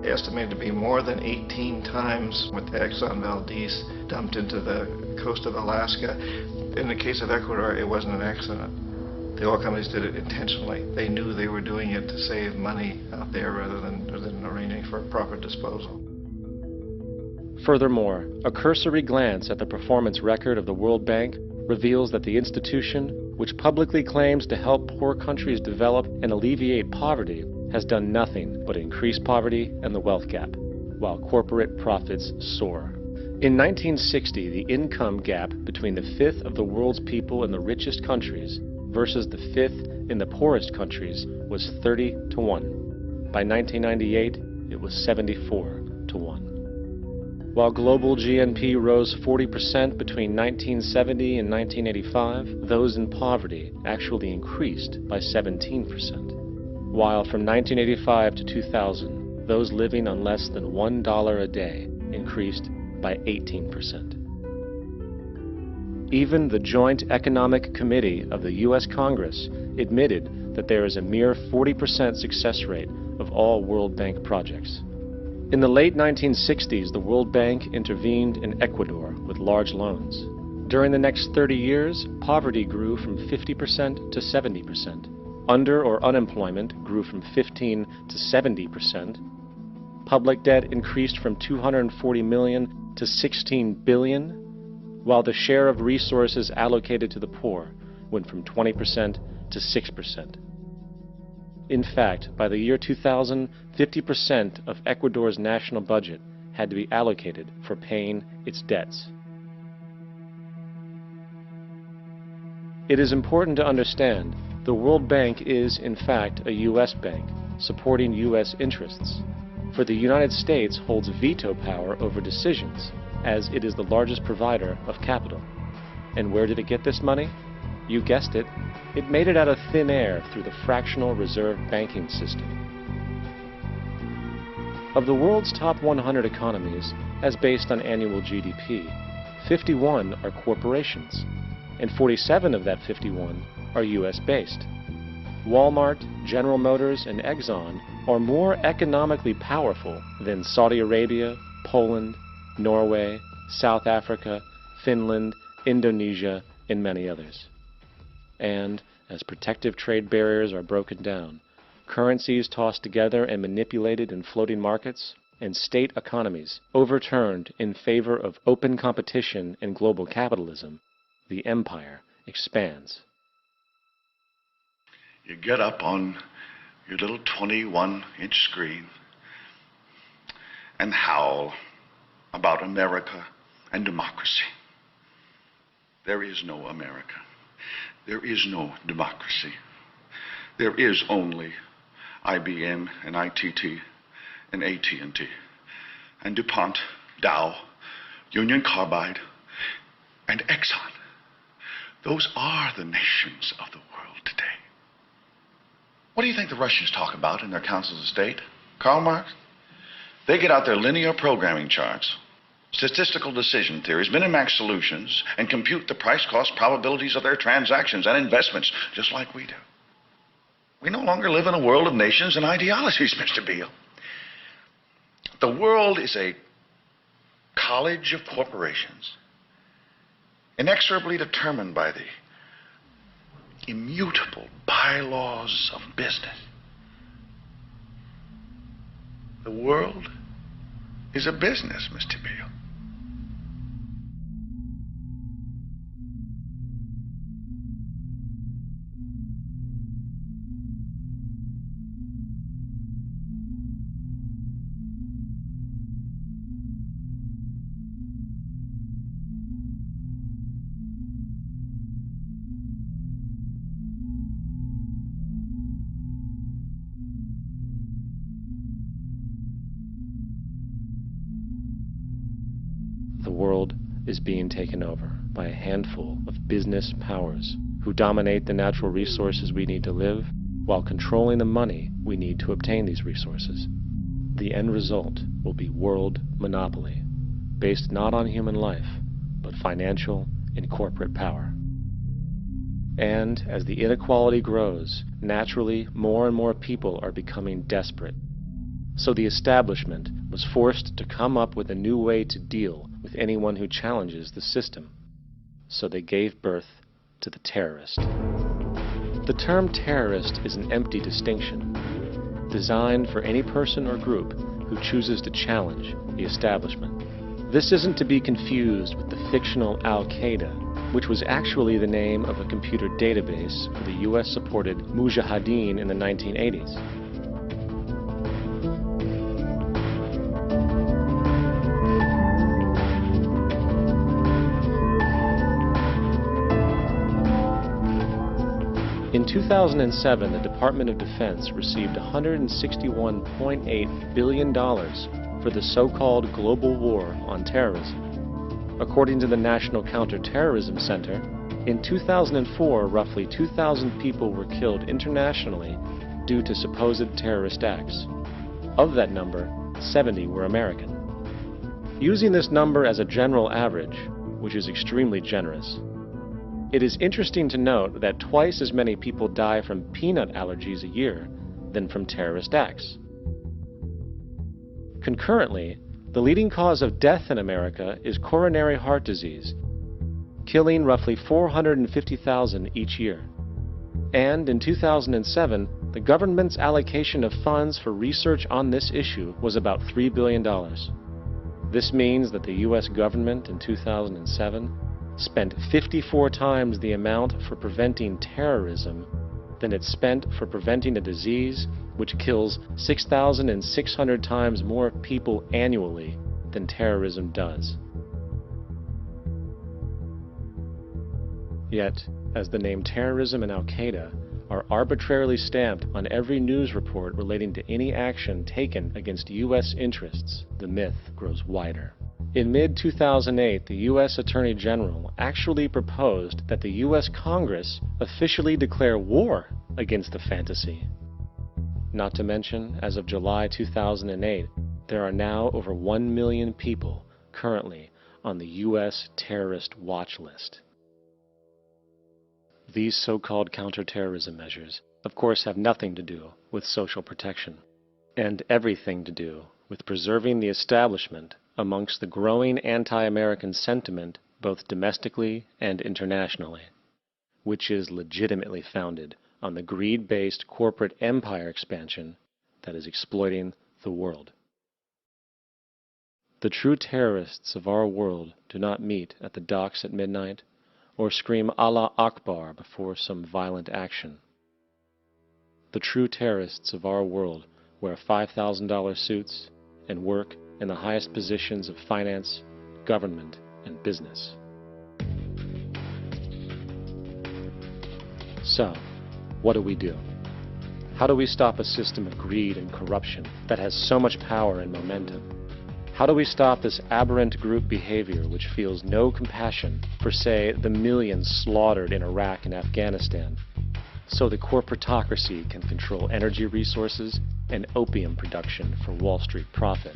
Estimated to be more than 18 times what the Exxon Valdez dumped into the coast of Alaska. In the case of Ecuador, it wasn't an accident. The oil companies did it intentionally. They knew they were doing it to save money out there rather than arranging for proper disposal. Furthermore, a cursory glance at the performance record of the World Bank reveals that the institution, which publicly claims to help poor countries develop and alleviate poverty, has done nothing but increase poverty and the wealth gap, while corporate profits soar. In 1960, the income gap between the fifth of the world's people in the richest countries versus the fifth in the poorest countries was 30 to 1. By 1998, it was 74 to 1. While global GNP rose 40% between 1970 and 1985, those in poverty actually increased by 17%. While from 1985 to 2000, those living on less than $1 a day increased by 18%. Even the Joint Economic Committee of the U.S. Congress admitted that there is a mere 40% success rate of all World Bank projects. In the late 1960s, the World Bank intervened in Ecuador with large loans. During the next 30 years, poverty grew from 50% to 70%. Under or unemployment grew from 15 to 70%. Public debt increased from 240 million to 16 billion, while the share of resources allocated to the poor went from 20% to 6%. In fact, by the year 2000, 50% of Ecuador's national budget had to be allocated for paying its debts. It is important to understand the World Bank is, in fact, a U.S. bank supporting U.S. interests, for the United States holds veto power over decisions, as it is the largest provider of capital. And where did it get this money? You guessed it, it made it out of thin air through the fractional reserve banking system. Of the world's top 100 economies, as based on annual GDP, 51 are corporations, and 47 of that 51 are US-based. Walmart, General Motors, and Exxon are more economically powerful than Saudi Arabia, Poland, Norway, South Africa, Finland, Indonesia, and many others. And as protective trade barriers are broken down, currencies tossed together and manipulated in floating markets, and state economies overturned in favor of open competition and global capitalism, the empire expands. You get up on your little 21-inch screen and howl about America and democracy. There is no America. There is no democracy. There is only IBM and ITT and AT&T and DuPont, Dow, Union Carbide, and Exxon. Those are the nations of the world today. What do you think the Russians talk about in their councils of state? Karl Marx? They get out their linear programming charts, statistical decision theories, minimax solutions, and compute the price-cost probabilities of their transactions and investments, just like we do. We no longer live in a world of nations and ideologies, Mr. Beale. The world is a college of corporations, inexorably determined by the immutable bylaws of business. The world is a business, Mr. Beale. The world is being taken over by a handful of business powers who dominate the natural resources we need to live while controlling the money we need to obtain these resources. The end result will be world monopoly, based not on human life, but financial and corporate power. And as the inequality grows, naturally more and more people are becoming desperate. So the establishment was forced to come up with a new way to deal with anyone who challenges the system. So they gave birth to the terrorist. The term terrorist is an empty distinction, designed for any person or group who chooses to challenge the establishment. This isn't to be confused with the fictional Al-Qaeda, which was actually the name of a computer database for the US-supported Mujahideen in the 1980s. In 2007, the Department of Defense received $161.8 billion for the so-called global war on terrorism. According to the National Counterterrorism Center, in 2004, roughly 2,000 people were killed internationally due to supposed terrorist acts. Of that number, 70 were American. Using this number as a general average, which is extremely generous, it is interesting to note that twice as many people die from peanut allergies a year than from terrorist acts. Concurrently, the leading cause of death in America is coronary heart disease, killing roughly 450,000 each year. And in 2007, the government's allocation of funds for research on this issue was about $3 billion. This means that the U.S. government in 2007 spent 54 times the amount for preventing terrorism than it spent for preventing a disease which kills 6,600 times more people annually than terrorism does. Yet, as the name terrorism and Al-Qaeda are arbitrarily stamped on every news report relating to any action taken against U.S. interests, the myth grows wider. In mid-2008, the U.S. Attorney General actually proposed that the U.S. Congress officially declare war against the fantasy. Not to mention, as of July 2008, there are now over 1 million people currently on the U.S. terrorist watch list. These so-called counterterrorism measures, of course, have nothing to do with social protection, and everything to do with preserving the establishment amongst the growing anti-American sentiment both domestically and internationally, which is legitimately founded on the greed-based corporate empire expansion that is exploiting the world. The true terrorists of our world do not meet at the docks at midnight or scream Allah Akbar before some violent action. The true terrorists of our world wear $5,000 suits and work in the highest positions of finance, government, and business. So, what do we do? How do we stop a system of greed and corruption that has so much power and momentum? How do we stop this aberrant group behavior which feels no compassion for, say, the millions slaughtered in Iraq and Afghanistan, so the corporatocracy can control energy resources and opium production for Wall Street profit?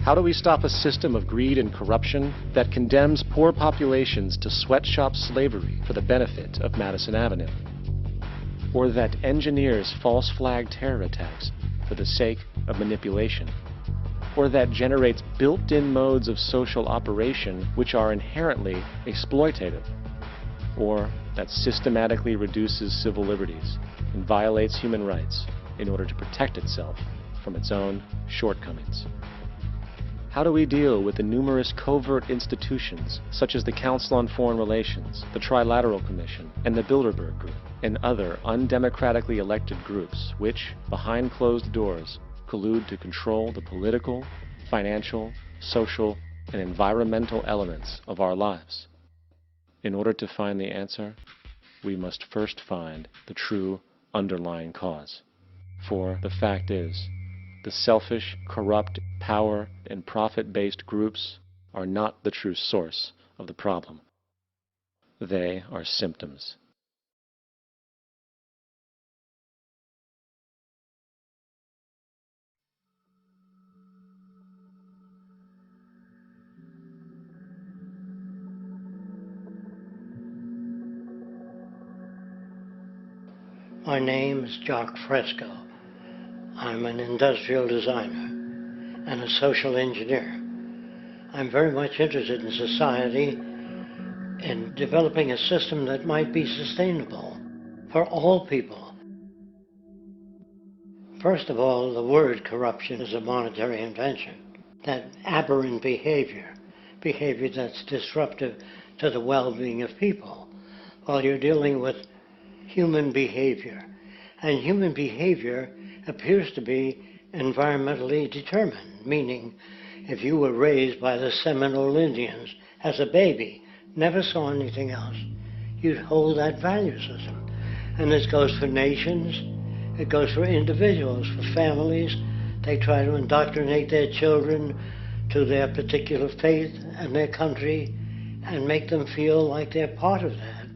How do we stop a system of greed and corruption that condemns poor populations to sweatshop slavery for the benefit of Madison Avenue? Or that engineers false flag terror attacks for the sake of manipulation? Or that generates built-in modes of social operation which are inherently exploitative? Or that systematically reduces civil liberties and violates human rights in order to protect itself from its own shortcomings? How do we deal with the numerous covert institutions, such as the Council on Foreign Relations, the Trilateral Commission, and the Bilderberg Group, and other undemocratically elected groups which, behind closed doors, collude to control the political, financial, social, and environmental elements of our lives? In order to find the answer, we must first find the true underlying cause. For the fact is, the selfish, corrupt, power, and profit-based groups are not the true source of the problem. They are symptoms. My name is Jock Fresco. I'm an industrial designer and a social engineer. I'm very much interested in society and developing a system that might be sustainable for all people. First of all, the word corruption is a monetary invention. That aberrant behavior that's disruptive to the well-being of people, Well, you're dealing with human behavior. And human behavior appears to be environmentally determined, meaning if you were raised by the Seminole Indians as a baby, never saw anything else, you'd hold that value system. And this goes for nations, it goes for individuals, for families. They try to indoctrinate their children to their particular faith and their country and make them feel like they're part of that.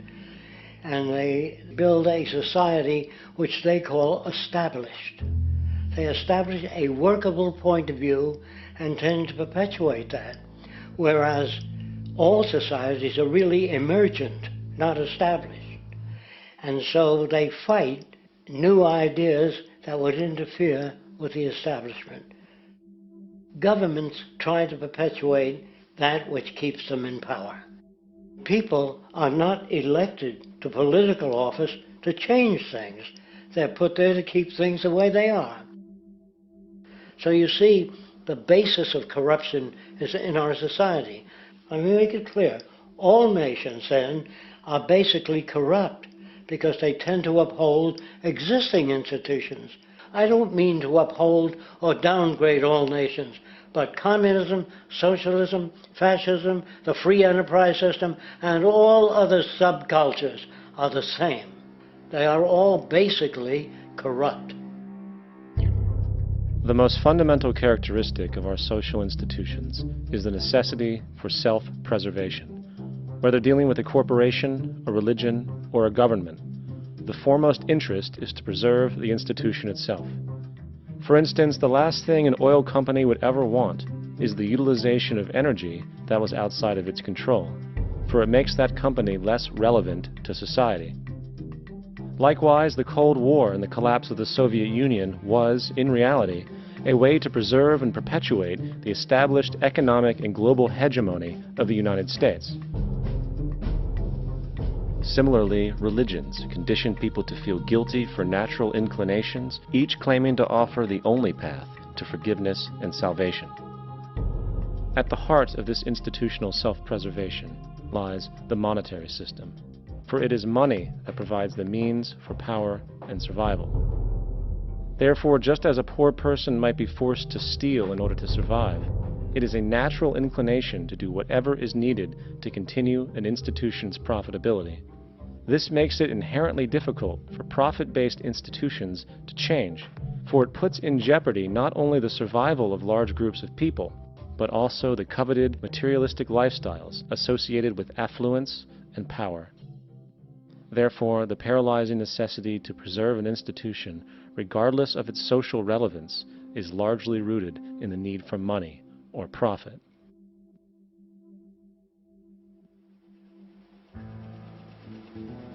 And they build a society which they call established. They establish a workable point of view and tend to perpetuate that, whereas all societies are really emergent, not established. And so they fight new ideas that would interfere with the establishment. Governments try to perpetuate that which keeps them in power. People are not elected to political office to change things. They're put there to keep things the way they are. So you see, the basis of corruption is in our society. Let me make it clear. All nations, then, are basically corrupt because they tend to uphold existing institutions. I don't mean to uphold or downgrade all nations, but communism, socialism, fascism, the free enterprise system, and all other subcultures are the same. They are all basically corrupt. The most fundamental characteristic of our social institutions is the necessity for self-preservation. Whether dealing with a corporation, a religion, or a government, the foremost interest is to preserve the institution itself. For instance, the last thing an oil company would ever want is the utilization of energy that was outside of its control, for it makes that company less relevant to society. Likewise, the Cold War and the collapse of the Soviet Union was, in reality, a way to preserve and perpetuate the established economic and global hegemony of the United States. Similarly, religions condition people to feel guilty for natural inclinations, each claiming to offer the only path to forgiveness and salvation. At the heart of this institutional self-preservation lies the monetary system, for it is money that provides the means for power and survival. Therefore, just as a poor person might be forced to steal in order to survive, it is a natural inclination to do whatever is needed to continue an institution's profitability. This makes it inherently difficult for profit-based institutions to change, for it puts in jeopardy not only the survival of large groups of people, but also the coveted materialistic lifestyles associated with affluence and power. Therefore, the paralyzing necessity to preserve an institution, regardless of its social relevance, is largely rooted in the need for money or profit.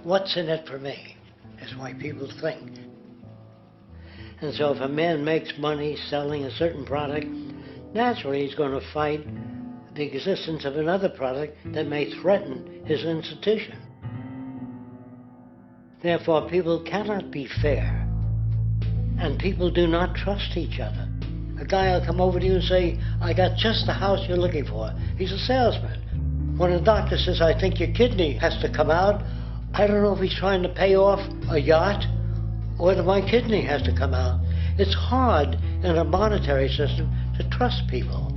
What's in it for me is why people think. And so if a man makes money selling a certain product, naturally he's going to fight the existence of another product that may threaten his institution. Therefore, people cannot be fair, and people do not trust each other. A guy will come over to you and say, I got just the house you're looking for. He's a salesman. When a doctor says, I think your kidney has to come out, I don't know if he's trying to pay off a yacht or whether my kidney has to come out. It's hard in a monetary system to trust people.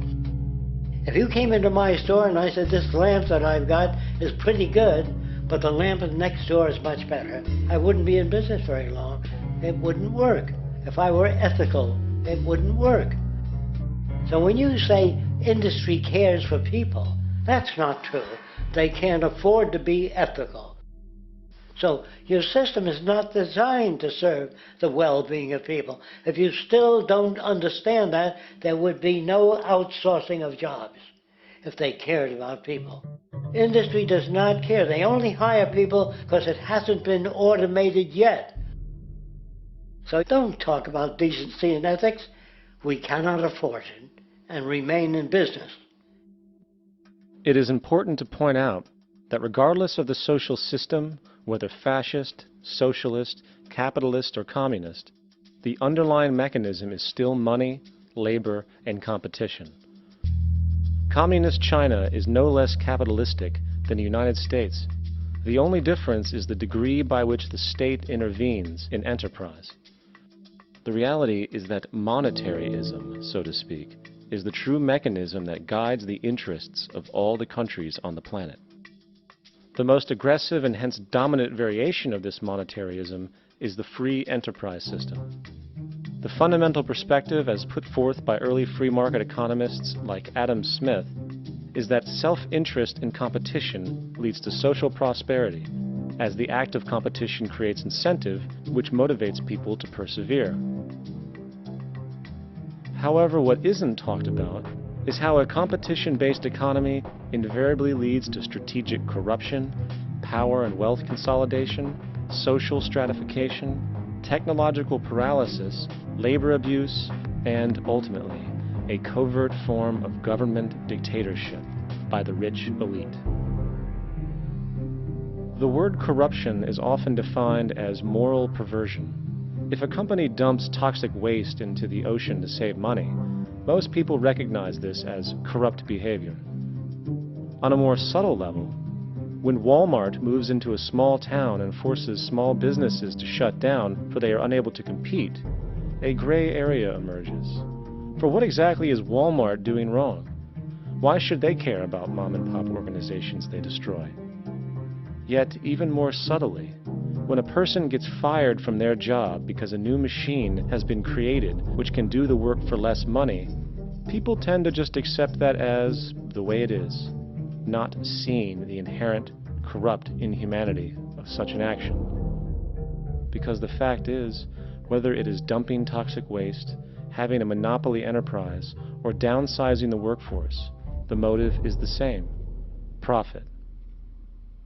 If you came into my store and I said, this lamp that I've got is pretty good, but the lamp next door is much better, I wouldn't be in business very long. It wouldn't work. If I were ethical, it wouldn't work. So when you say industry cares for people, that's not true. They can't afford to be ethical. So your system is not designed to serve the well-being of people. If you still don't understand that, there would be no outsourcing of jobs if they cared about people. Industry does not care. They only hire people because it hasn't been automated yet. So don't talk about decency and ethics. We cannot afford it and remain in business. It is important to point out that regardless of the social system, whether fascist, socialist, capitalist, or communist, the underlying mechanism is still money, labor, and competition. Communist China is no less capitalistic than the United States, The only difference is the degree by which the state intervenes in enterprise. The reality is that monetaryism, so to speak, is the true mechanism that guides the interests of all the countries on the planet. The most aggressive and hence dominant variation of this monetaryism is the free enterprise system. The fundamental perspective, as put forth by early free market economists like Adam Smith, is that self-interest in competition leads to social prosperity, as the act of competition creates incentive, which motivates people to persevere. However, what isn't talked about is how a competition-based economy invariably leads to strategic corruption, power and wealth consolidation, social stratification, technological paralysis, labor abuse, and ultimately, a covert form of government dictatorship by the rich elite. The word corruption is often defined as moral perversion. If a company dumps toxic waste into the ocean to save money, most people recognize this as corrupt behavior. On a more subtle level, when Walmart moves into a small town and forces small businesses to shut down for they are unable to compete, a gray area emerges. For what exactly is Walmart doing wrong? Why should they care about mom-and-pop organizations they destroy? Yet, even more subtly, when a person gets fired from their job because a new machine has been created which can do the work for less money, people tend to just accept that as the way it is, not seeing the inherent corrupt inhumanity of such an action. Because the fact is, whether it is dumping toxic waste, having a monopoly enterprise, or downsizing the workforce, the motive is the same: profit.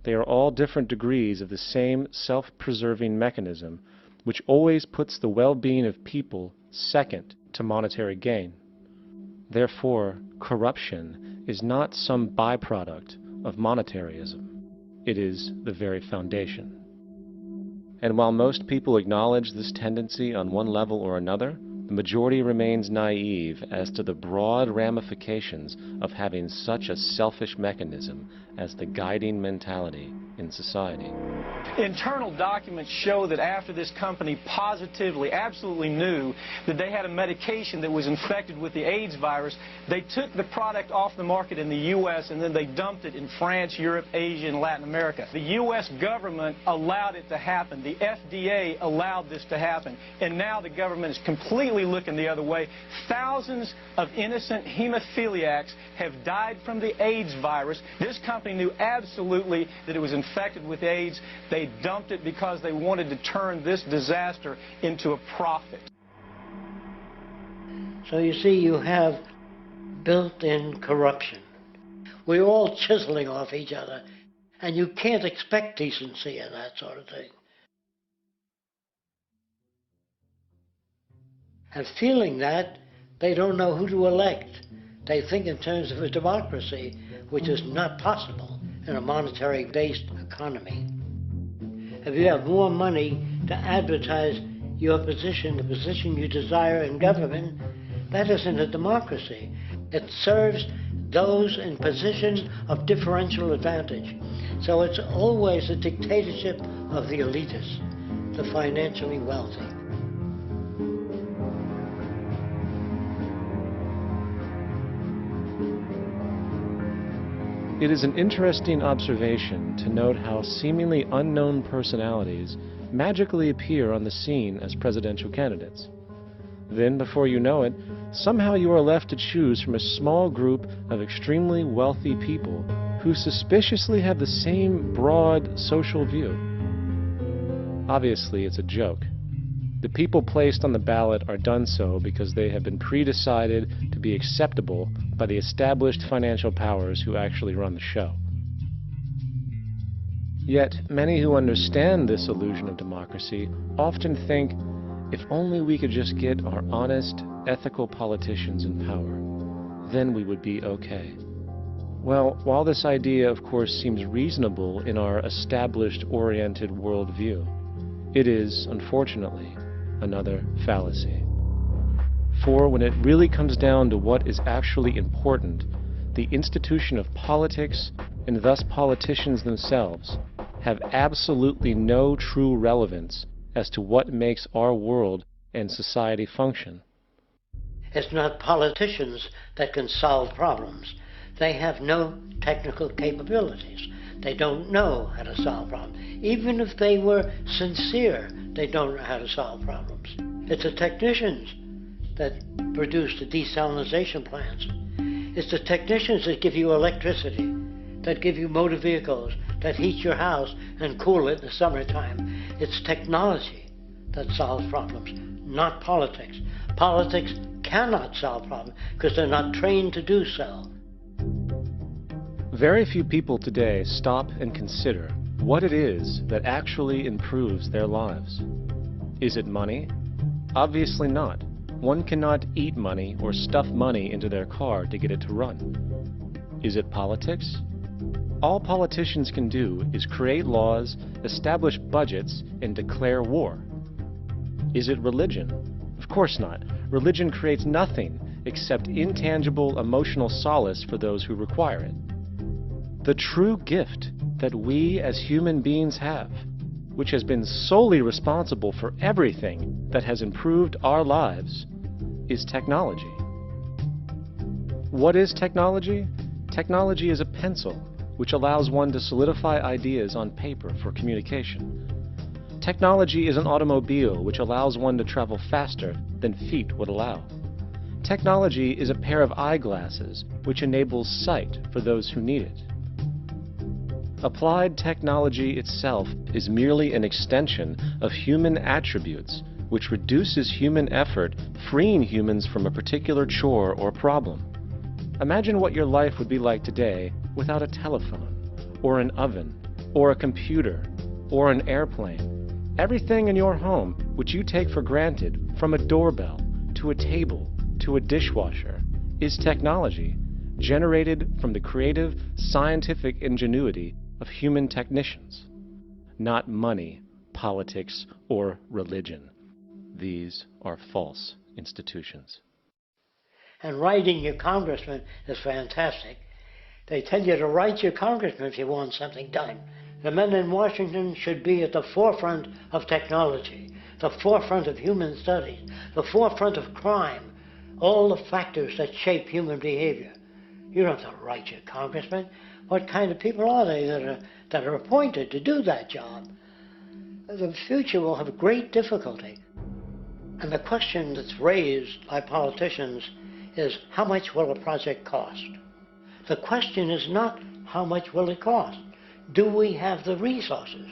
They are all different degrees of the same self-preserving mechanism, which always puts the well-being of people second to monetary gain. Therefore, corruption is not some byproduct of monetaryism. It is the very foundation. And while most people acknowledge this tendency on one level or another, the majority remains naive as to the broad ramifications of having such a selfish mechanism as the guiding mentality in society. Internal documents show that after this company positively, absolutely knew that they had a medication that was infected with the AIDS virus, they took the product off the market in the U.S. and then they dumped it in France, Europe, Asia, and Latin America. The U.S. government allowed it to happen. The FDA allowed this to happen. And now the government is completely looking the other way. Thousands of innocent hemophiliacs have died from the AIDS virus. This company knew absolutely that it was infected with AIDS. They dumped it because they wanted to turn this disaster into a profit. So you see, you have built-in corruption. We're all chiseling off each other, and you can't expect decency in that sort of thing. And feeling that, they don't know who to elect. They think in terms of a democracy, which is not possible in a monetary-based economy. If you have more money to advertise your position, the position you desire in government, that isn't a democracy. It serves those in positions of differential advantage. So it's always a dictatorship of the elitists, the financially wealthy. It is an interesting observation to note how seemingly unknown personalities magically appear on the scene as presidential candidates. Then, before you know it, somehow you are left to choose from a small group of extremely wealthy people who suspiciously have the same broad social view. Obviously, it's a joke. The people placed on the ballot are done so because they have been pre-decided to be acceptable by the established financial powers who actually run the show. Yet, many who understand this illusion of democracy often think, if only we could just get our honest, ethical politicians in power, then we would be okay. Well, while this idea, of course, seems reasonable in our established, oriented worldview, it is, unfortunately, another fallacy. For when it really comes down to what is actually important, the institution of politics, and thus politicians themselves, have absolutely no true relevance as to what makes our world and society function. It's not politicians that can solve problems. They have no technical capabilities. They don't know how to solve problems. Even if they were sincere, they don't know how to solve problems. It's the technicians that produce the desalination plants. It's the technicians that give you electricity, that give you motor vehicles, that heat your house and cool it in the summertime. It's technology that solves problems, not politics. Politics cannot solve problems because they're not trained to do so. Very few people today stop and consider what it is that actually improves their lives. Is it money? Obviously not. One cannot eat money or stuff money into their car to get it to run. Is it politics? All politicians can do is create laws, establish budgets, and declare war. Is it religion? Of course not. Religion creates nothing except intangible emotional solace for those who require it. The true gift that we as human beings have, which has been solely responsible for everything that has improved our lives, is technology. What is technology? Technology is a pencil which allows one to solidify ideas on paper for communication. Technology is an automobile which allows one to travel faster than feet would allow. Technology is a pair of eyeglasses which enables sight for those who need it. Applied technology itself is merely an extension of human attributes which reduces human effort, freeing humans from a particular chore or problem. Imagine what your life would be like today without a telephone, or an oven, or a computer, or an airplane. Everything in your home which you take for granted, from a doorbell, to a table, to a dishwasher, is technology generated from the creative, scientific ingenuity of human technicians, not money, politics, or religion. These are false institutions. And writing your congressman is fantastic. They tell you to write your congressman if you want something done. The men in Washington should be at the forefront of technology, the forefront of human studies, the forefront of crime, all the factors that shape human behavior. You don't have to write your congressman. What kind of people are they that are appointed to do that job? The future will have great difficulty. And the question that's raised by politicians is, how much will a project cost? The question is not how much will it cost. Do we have the resources?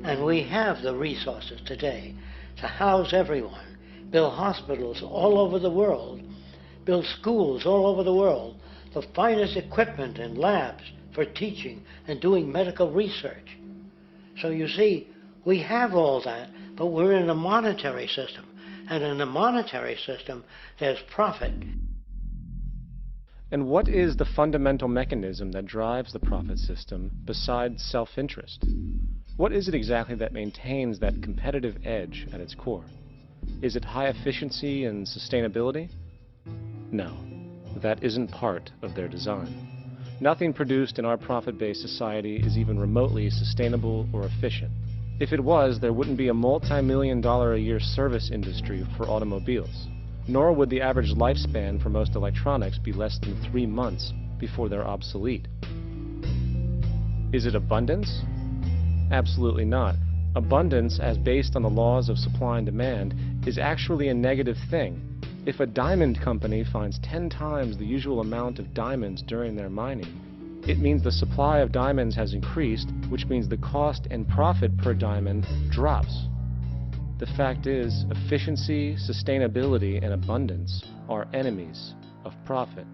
And we have the resources today to house everyone, build hospitals all over the world, build schools all over the world, the finest equipment and labs for teaching and doing medical research. So you see, we have all that, but we're in a monetary system. And in a monetary system, there's profit. And what is the fundamental mechanism that drives the profit system besides self-interest? What is it exactly that maintains that competitive edge at its core? Is it high efficiency and sustainability? No, that isn't part of their design. Nothing produced in our profit-based society is even remotely sustainable or efficient. If it was, there wouldn't be a multi-million-dollar-a-year service industry for automobiles, nor would the average lifespan for most electronics be less than 3 months before they're obsolete. Is it abundance? Absolutely not. Abundance, as based on the laws of supply and demand, is actually a negative thing. If a diamond company finds 10 times the usual amount of diamonds during their mining, it means the supply of diamonds has increased, which means the cost and profit per diamond drops. The fact is, efficiency, sustainability, and abundance are enemies of profit.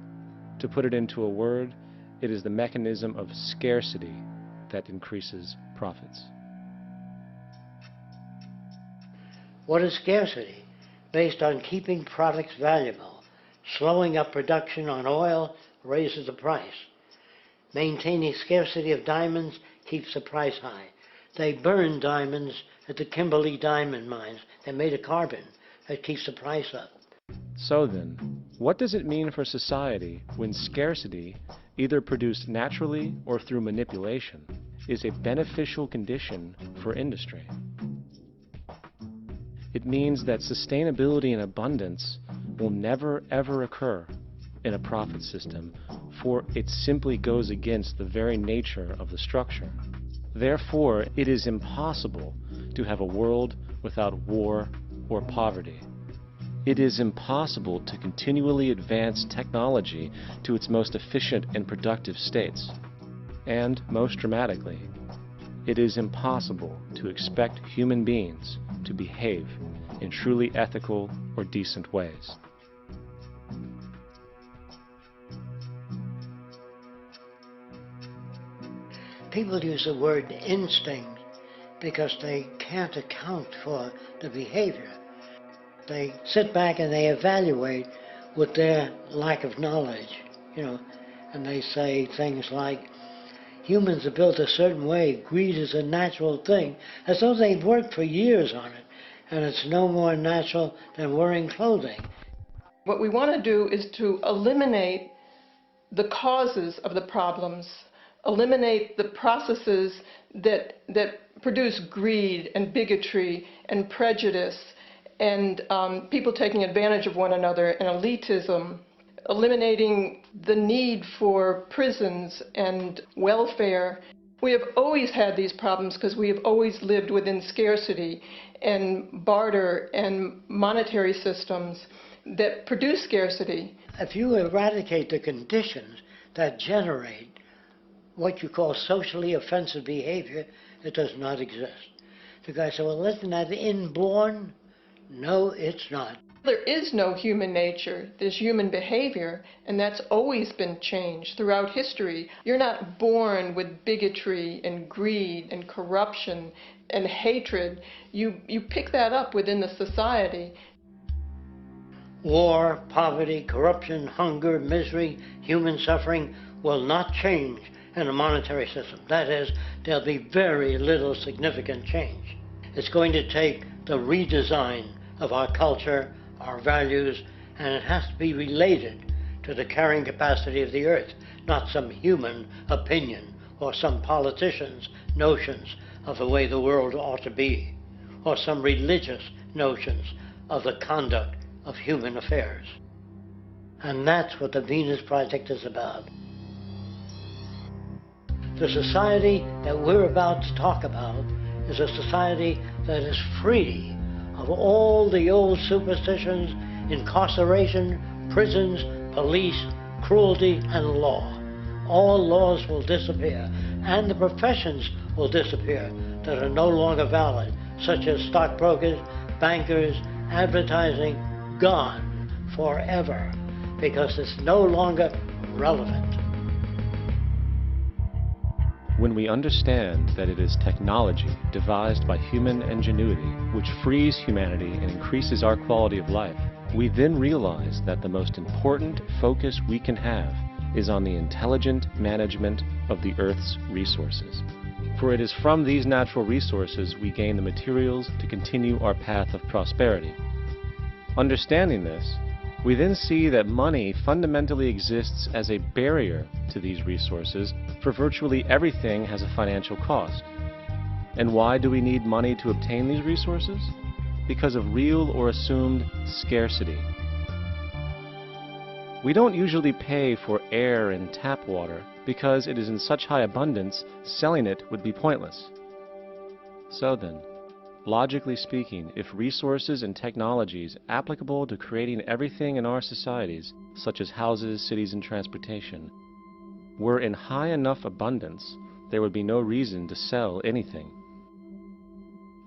To put it into a word, it is the mechanism of scarcity that increases profits. What is scarcity? Based on keeping products valuable. Slowing up production on oil raises the price. Maintaining scarcity of diamonds keeps the price high. They burn diamonds at the Kimberley diamond mines. They're made of carbon. That keeps the price up. So then, what does it mean for society when scarcity, either produced naturally or through manipulation, is a beneficial condition for industry. It means that sustainability and abundance will never ever occur in a profit system, for it simply goes against the very nature of the structure. Therefore, it is impossible to have a world without war or poverty. It is impossible to continually advance technology to its most efficient and productive states. And, most dramatically, it is impossible to expect human beings to behave in truly ethical or decent ways. People use the word instinct because they can't account for the behavior. They sit back and they evaluate with their lack of knowledge, and they say things like, humans are built a certain way, greed is a natural thing, as though they've worked for years on it, and it's no more natural than wearing clothing. What we want to do is to eliminate the causes of the problems, eliminate the processes that produce greed and bigotry and prejudice and people taking advantage of one another and elitism, eliminating the need for prisons and welfare. We have always had these problems because we have always lived within scarcity and barter and monetary systems that produce scarcity. If you eradicate the conditions that generate what you call socially offensive behavior, it does not exist. The guy said, well, isn't that inborn? No, it's not. There is no human nature. There's human behavior, and that's always been changed throughout history. You're not born with bigotry and greed and corruption and hatred. You pick that up within the society. War, poverty, corruption, hunger, misery, human suffering will not change in a monetary system. That is, there'll be very little significant change. It's going to take the redesign of our culture, our values, and it has to be related to the carrying capacity of the earth, not some human opinion or some politician's notions of the way the world ought to be, or some religious notions of the conduct of human affairs. And that's what the Venus Project is about. The society that we're about to talk about is a society that is free of all the old superstitions, incarceration, prisons, police, cruelty, and law. All laws will disappear, and the professions will disappear that are no longer valid, such as stockbrokers, bankers, advertising, gone forever, because it's no longer relevant. When we understand that it is technology devised by human ingenuity which frees humanity and increases our quality of life, we then realize that the most important focus we can have is on the intelligent management of the Earth's resources. For it is from these natural resources we gain the materials to continue our path of prosperity. Understanding this, we then see that money fundamentally exists as a barrier to these resources, for virtually everything has a financial cost. And why do we need money to obtain these resources? Because of real or assumed scarcity. We don't usually pay for air and tap water because it is in such high abundance, selling it would be pointless. So then, logically speaking, if resources and technologies applicable to creating everything in our societies, such as houses, cities, and transportation, were in high enough abundance, there would be no reason to sell anything.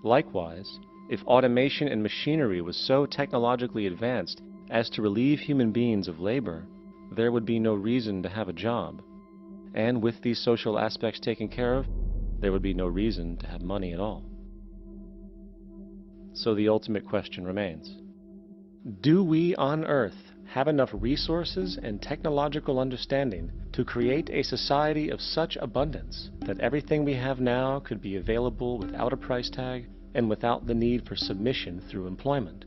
Likewise, if automation and machinery was so technologically advanced as to relieve human beings of labor, there would be no reason to have a job. And with these social aspects taken care of, there would be no reason to have money at all. So the ultimate question remains: do we on Earth have enough resources and technological understanding to create a society of such abundance that everything we have now could be available without a price tag and without the need for submission through employment?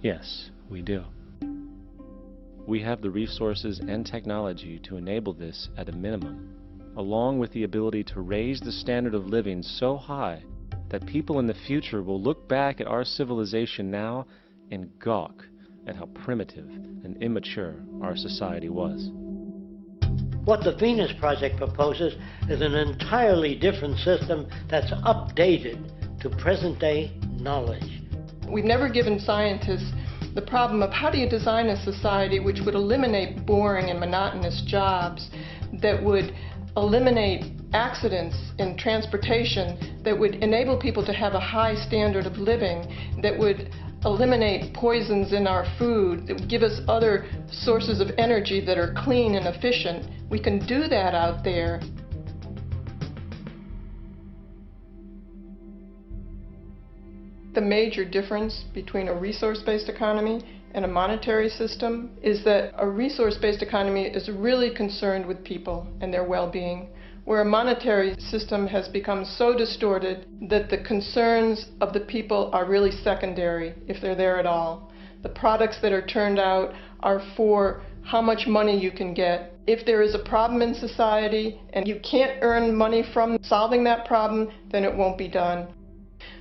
Yes, we do. We have the resources and technology to enable this at a minimum, along with the ability to raise the standard of living so high that people in the future will look back at our civilization now and gawk at how primitive and immature our society was. What the Venus Project proposes is an entirely different system that's updated to present-day knowledge. We've never given scientists the problem of how do you design a society which would eliminate boring and monotonous jobs, that would eliminate accidents in transportation, that would enable people to have a high standard of living, that would eliminate poisons in our food, that would give us other sources of energy that are clean and efficient. We can do that out there. The major difference between a resource-based economy and a monetary system is that a resource-based economy is really concerned with people and their well-being, where a monetary system has become so distorted that the concerns of the people are really secondary, if they're there at all. The products that are turned out are for how much money you can get. If there is a problem in society and you can't earn money from solving that problem, then it won't be done.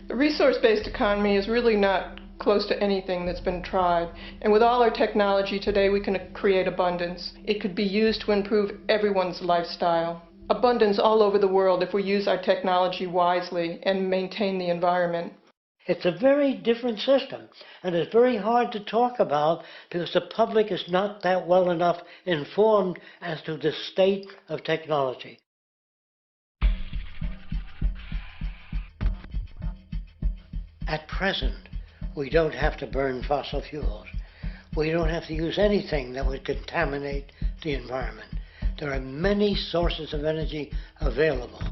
The resource-based economy is really not close to anything that's been tried. And with all our technology today, we can create abundance. It could be used to improve everyone's lifestyle. Abundance all over the world if we use our technology wisely and maintain the environment. It's a very different system, and it's very hard to talk about because the public is not that well enough informed as to the state of technology. At present, we don't have to burn fossil fuels. We don't have to use anything that would contaminate the environment. There are many sources of energy available.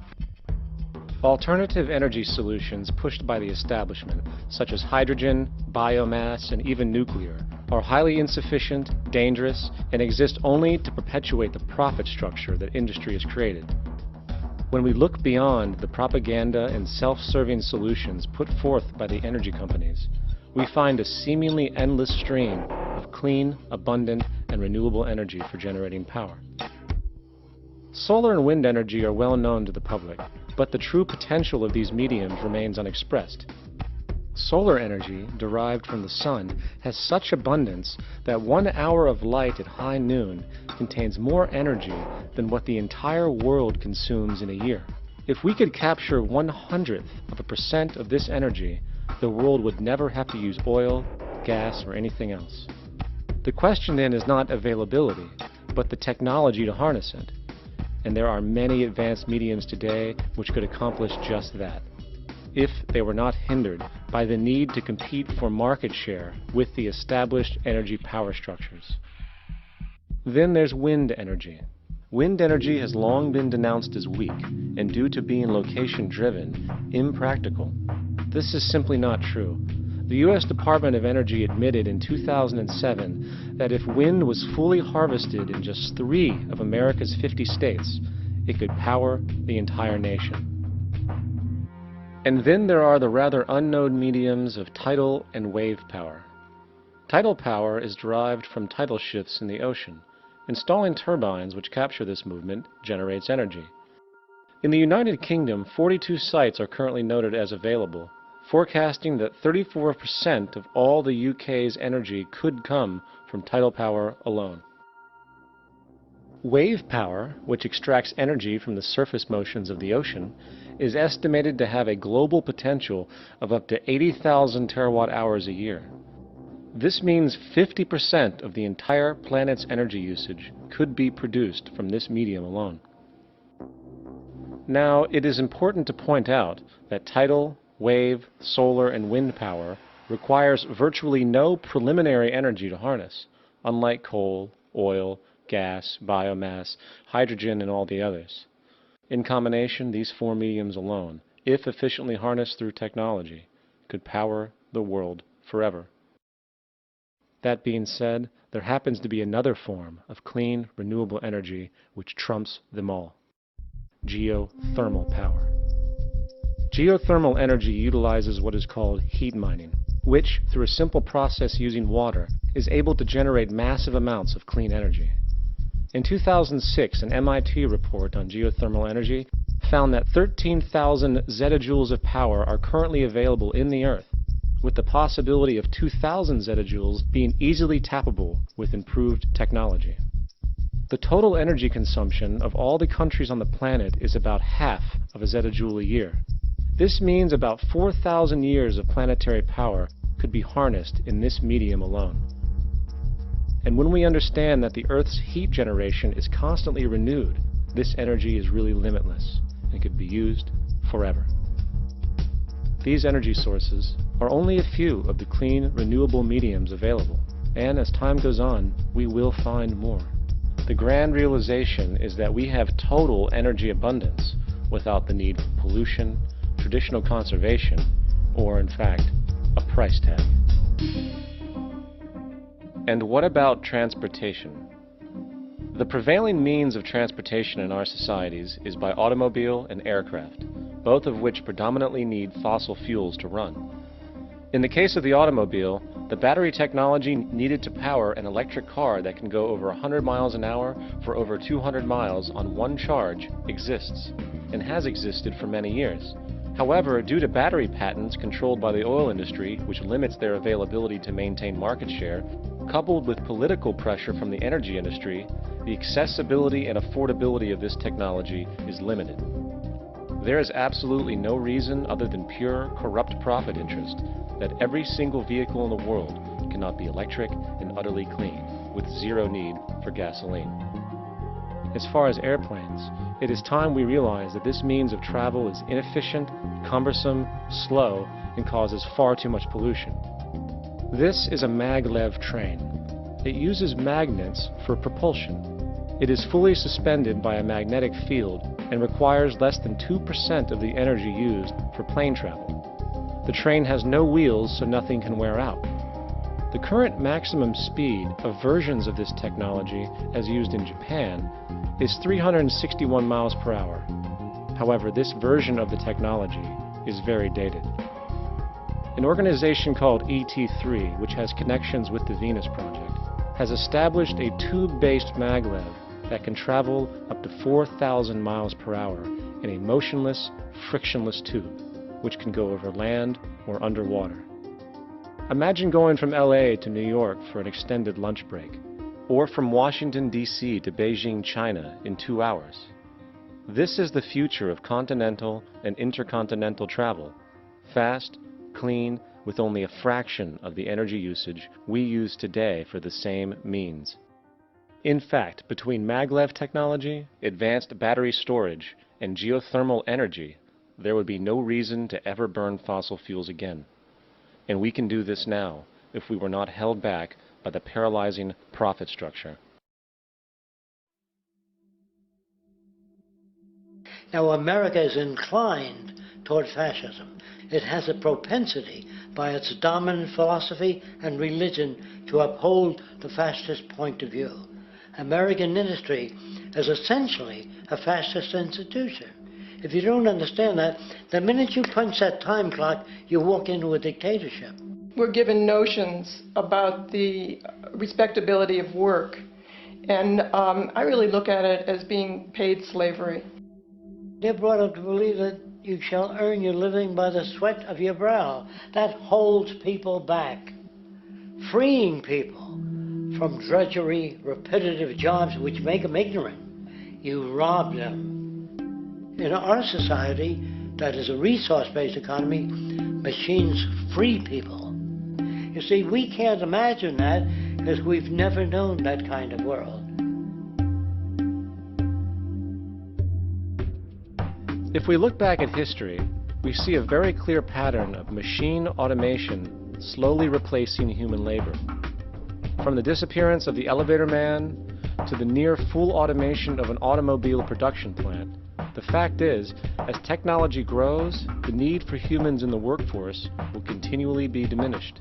Alternative energy solutions pushed by the establishment, such as hydrogen, biomass, and even nuclear, are highly insufficient, dangerous, and exist only to perpetuate the profit structure that industry has created. When we look beyond the propaganda and self-serving solutions put forth by the energy companies, we find a seemingly endless stream of clean, abundant, and renewable energy for generating power. Solar and wind energy are well known to the public, but the true potential of these mediums remains unexpressed. Solar energy, derived from the sun, has such abundance that 1 hour of light at high noon contains more energy than what the entire world consumes in a year. If we could capture 1/100% of this energy, the world would never have to use oil, gas, or anything else. The question then is not availability, but the technology to harness it. And there are many advanced mediums today which could accomplish just that, if they were not hindered by the need to compete for market share with the established energy power structures. Then there's wind energy. Wind energy has long been denounced as weak, and due to being location-driven, impractical. This is simply not true. The U.S. Department of Energy admitted in 2007 that if wind was fully harvested in just 3 of America's 50 states, it could power the entire nation. And then there are the rather unknown mediums of tidal and wave power. Tidal power is derived from tidal shifts in the ocean. Installing turbines which capture this movement generates energy. In the United Kingdom, 42 sites are currently noted as available, forecasting that 34% of all the UK's energy could come from tidal power alone. Wave power, which extracts energy from the surface motions of the ocean, is estimated to have a global potential of up to 80,000 terawatt-hours a year. This means 50% of the entire planet's energy usage could be produced from this medium alone. Now, it is important to point out that tidal, wave, solar, and wind power requires virtually no preliminary energy to harness, unlike coal, oil, gas, biomass, hydrogen, and all the others. In combination, these 4 mediums alone, if efficiently harnessed through technology, could power the world forever. That being said, there happens to be another form of clean, renewable energy which trumps them all: geothermal power. Geothermal energy utilizes what is called heat mining, which, through a simple process using water, is able to generate massive amounts of clean energy. In 2006, an MIT report on geothermal energy found that 13,000 zettajoules of power are currently available in the Earth, with the possibility of 2,000 zettajoules being easily tappable with improved technology. The total energy consumption of all the countries on the planet is about half of a zettajoule a year. This means about 4,000 years of planetary power could be harnessed in this medium alone. And when we understand that the Earth's heat generation is constantly renewed, this energy is really limitless and could be used forever. These energy sources are only a few of the clean, renewable mediums available, and as time goes on, we will find more. The grand realization is that we have total energy abundance without the need for pollution, traditional conservation, or in fact, a price tag. And what about transportation? The prevailing means of transportation in our societies is by automobile and aircraft, both of which predominantly need fossil fuels to run. In the case of the automobile, the battery technology needed to power an electric car that can go over 100 miles an hour for over 200 miles on one charge exists, and has existed for many years. However, due to battery patents controlled by the oil industry, which limits their availability to maintain market share, coupled with political pressure from the energy industry, the accessibility and affordability of this technology is limited. There is absolutely no reason other than pure, corrupt profit interest that every single vehicle in the world cannot be electric and utterly clean, with zero need for gasoline. As far as airplanes, it is time we realize that this means of travel is inefficient, cumbersome, slow, and causes far too much pollution. This is a maglev train. It uses magnets for propulsion. It is fully suspended by a magnetic field and requires less than 2% of the energy used for plane travel. The train has no wheels, so nothing can wear out. The current maximum speed of versions of this technology, as used in Japan, is 361 miles per hour. However, this version of the technology is very dated. An organization called ET3, which has connections with the Venus Project, has established a tube-based maglev that can travel up to 4,000 miles per hour in a motionless, frictionless tube, which can go over land or underwater. Imagine going from LA to New York for an extended lunch break, or from Washington, D.C. to Beijing, China in 2 hours. This is the future of continental and intercontinental travel. Fast, clean, with only a fraction of the energy usage we use today for the same means. In fact, between maglev technology, advanced battery storage, and geothermal energy, there would be no reason to ever burn fossil fuels again. And we can do this now if we were not held back by the paralyzing profit structure. Now, America is inclined toward fascism. It has a propensity by its dominant philosophy and religion to uphold the fascist point of view. American industry is essentially a fascist institution. If you don't understand that, the minute you punch that time clock, you walk into a dictatorship. We're given notions about the respectability of work, and I really look at it as being paid slavery. They're brought up to believe that you shall earn your living by the sweat of your brow. That holds people back, freeing people from drudgery, repetitive jobs which make them ignorant. You rob them. In our society, that is a resource-based economy, machines free people. You see, we can't imagine that because we've never known that kind of world. If we look back at history, we see a very clear pattern of machine automation slowly replacing human labor. From the disappearance of the elevator man to the near full automation of an automobile production plant, the fact is, as technology grows, the need for humans in the workforce will continually be diminished.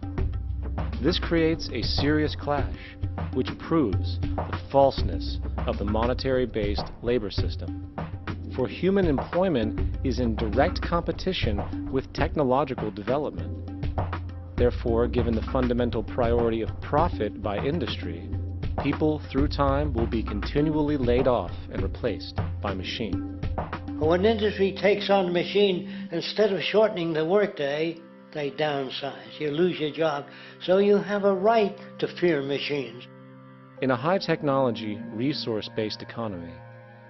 This creates a serious clash, which proves the falseness of the monetary-based labor system. For human employment is in direct competition with technological development. Therefore, given the fundamental priority of profit by industry, people through time will be continually laid off and replaced by machine. When industry takes on a machine, instead of shortening the workday, they downsize. You lose your job. So you have a right to fear machines. In a high-technology, resource-based economy,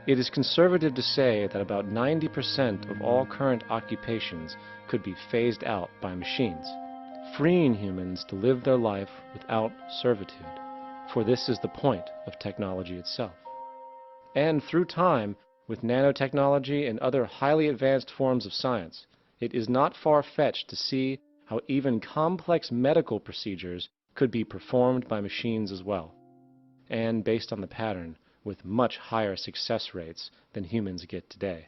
it is conservative to say that about 90% of all current occupations could be phased out by machines, freeing humans to live their life without servitude, for this is the point of technology itself. And through time, with nanotechnology and other highly advanced forms of science, it is not far-fetched to see how even complex medical procedures could be performed by machines as well, and based on the pattern, with much higher success rates than humans get today.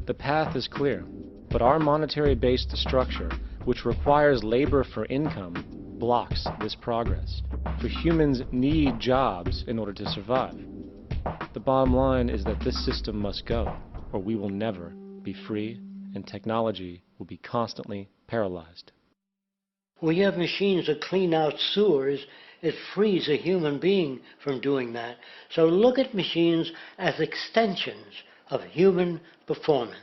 The path is clear, but our monetary-based structure, which requires labor for income, blocks this progress. For humans need jobs in order to survive. The bottom line is that this system must go, or we will never be free, and technology will be constantly paralyzed. We have machines that clean out sewers. It frees a human being from doing that. So look at machines as extensions of human performance.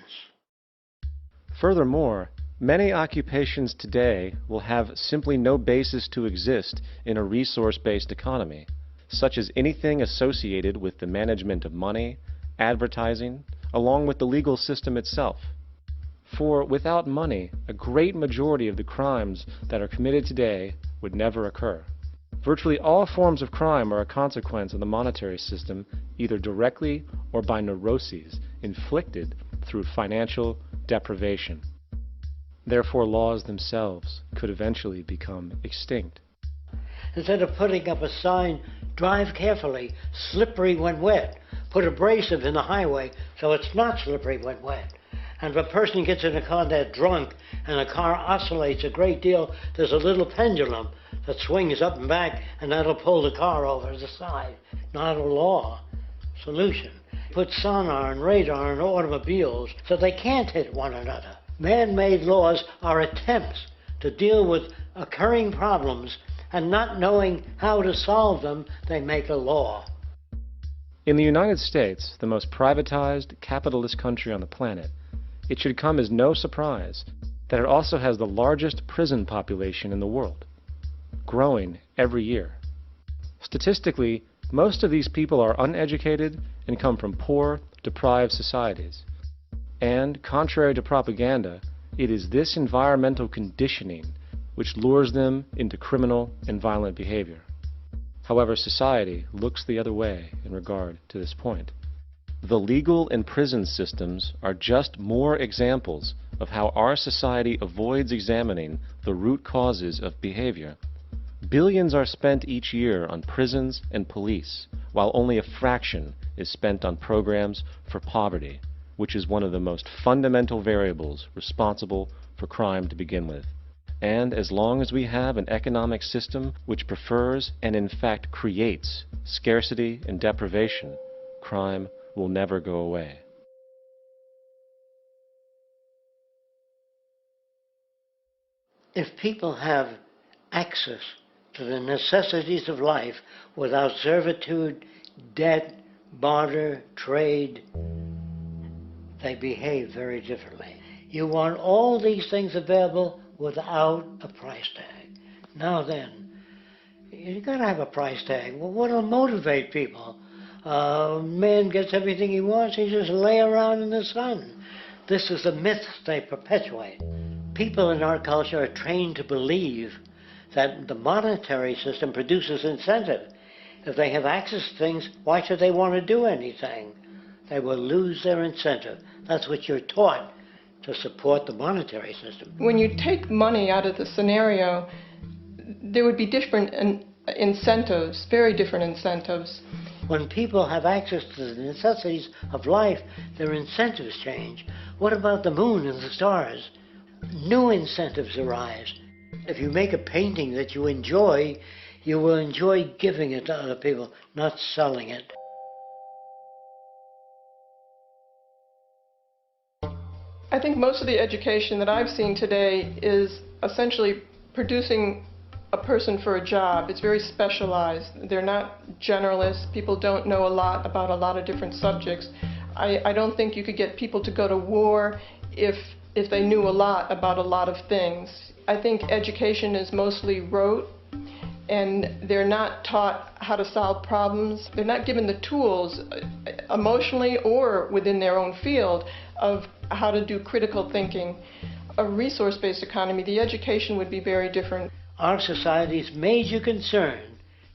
Furthermore, many occupations today will have simply no basis to exist in a resource-based economy, such as anything associated with the management of money, advertising, along with the legal system itself. For without money, a great majority of the crimes that are committed today would never occur. Virtually all forms of crime are a consequence of the monetary system, either directly or by neuroses inflicted through financial deprivation. Therefore, laws themselves could eventually become extinct. Instead of putting up a sign, drive carefully, slippery when wet, put abrasive in the highway so it's not slippery when wet. And if a person gets in a car that drunk and the car oscillates a great deal, there's a little pendulum that swings up and back, and that'll pull the car over to the side. Not a law solution. Put sonar and radar in automobiles so they can't hit one another. Man-made laws are attempts to deal with occurring problems, and not knowing how to solve them, they make a law. In the United States, the most privatized, capitalist country on the planet, it should come as no surprise that it also has the largest prison population in the world, growing every year. Statistically, most of these people are uneducated and come from poor, deprived societies. And, contrary to propaganda, it is this environmental conditioning which lures them into criminal and violent behavior. However, society looks the other way in regard to this point. The legal and prison systems are just more examples of how our society avoids examining the root causes of behavior. Billions are spent each year on prisons and police, while only a fraction is spent on programs for poverty, which is one of the most fundamental variables responsible for crime to begin with. And as long as we have an economic system which prefers and in fact creates scarcity and deprivation, crime will never go away. If people have access to the necessities of life without servitude, debt, barter, trade, they behave very differently. You want all these things available without a price tag. Now then, you've got to have a price tag. Well, what'll motivate people? Man gets everything he wants, he just lay around in the sun. This is a myth they perpetuate. People in our culture are trained to believe that the monetary system produces incentive. If they have access to things, why should they want to do anything? They will lose their incentive. That's what you're taught to support the monetary system. When you take money out of the scenario, there would be different incentives, very different incentives. When people have access to the necessities of life, their incentives change. What about the moon and the stars? New incentives arise. If you make a painting that you enjoy, you will enjoy giving it to other people, not selling it. I think most of the education that I've seen today is essentially producing a person for a job. It's very specialized. They're not generalists. People don't know a lot about a lot of different subjects. I don't think you could get people to go to war if they knew a lot about a lot of things. I think education is mostly rote, and they're not taught how to solve problems. They're not given the tools, emotionally or within their own field, of how to do critical thinking. A resource-based economy, the education would be very different. Our society's major concern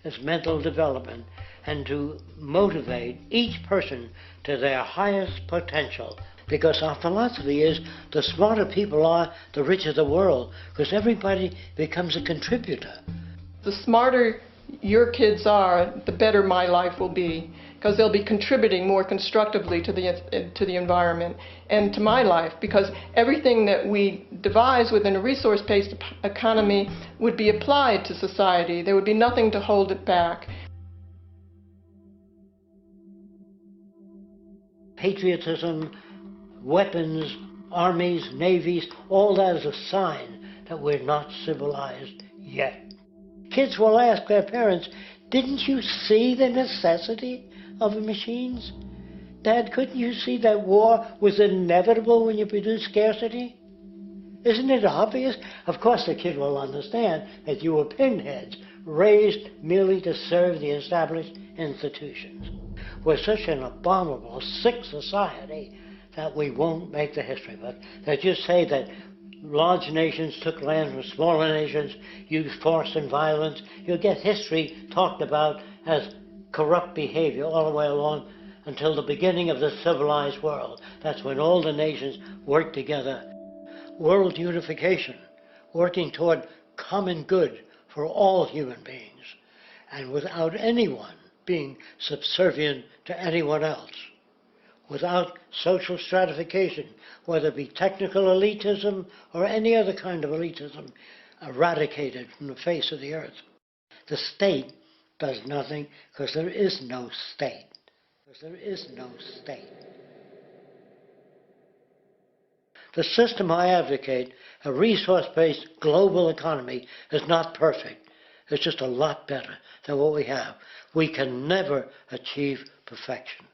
is mental development and to motivate each person to their highest potential. Because our philosophy is the smarter people are, the richer the world, because everybody becomes a contributor. The smarter your kids are, the better my life will be, because they'll be contributing more constructively to the environment and to my life, because everything that we devise within a resource-based economy would be applied to society. There would be nothing to hold it back. Patriotism, weapons, armies, navies, all that is a sign that we're not civilized yet. Kids will ask their parents, didn't you see the necessity of the machines? Dad, couldn't you see that war was inevitable when you produce scarcity? Isn't it obvious? Of course the kid will understand that you were pinheads, raised merely to serve the established institutions. We're such an abominable, sick society that we won't make the history book. They just say that large nations took land from smaller nations, used force and violence. You'll get history talked about as corrupt behavior all the way along until the beginning of the civilized world. That's when all the nations work together. World unification, working toward common good for all human beings, and without anyone being subservient to anyone else. Without social stratification, whether it be technical elitism or any other kind of elitism, eradicated from the face of the earth. The state does nothing because there is no state. Because there is no state. The system I advocate, a resource-based global economy, is not perfect. It's just a lot better than what we have. We can never achieve perfection.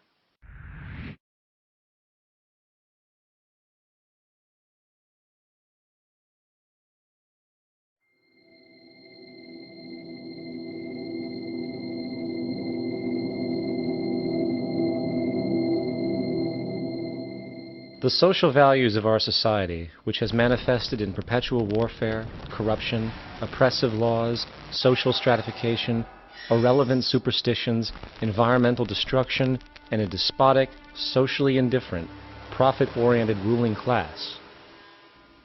The social values of our society, which has manifested in perpetual warfare, corruption, oppressive laws, social stratification, irrelevant superstitions, environmental destruction, and a despotic, socially indifferent, profit-oriented ruling class,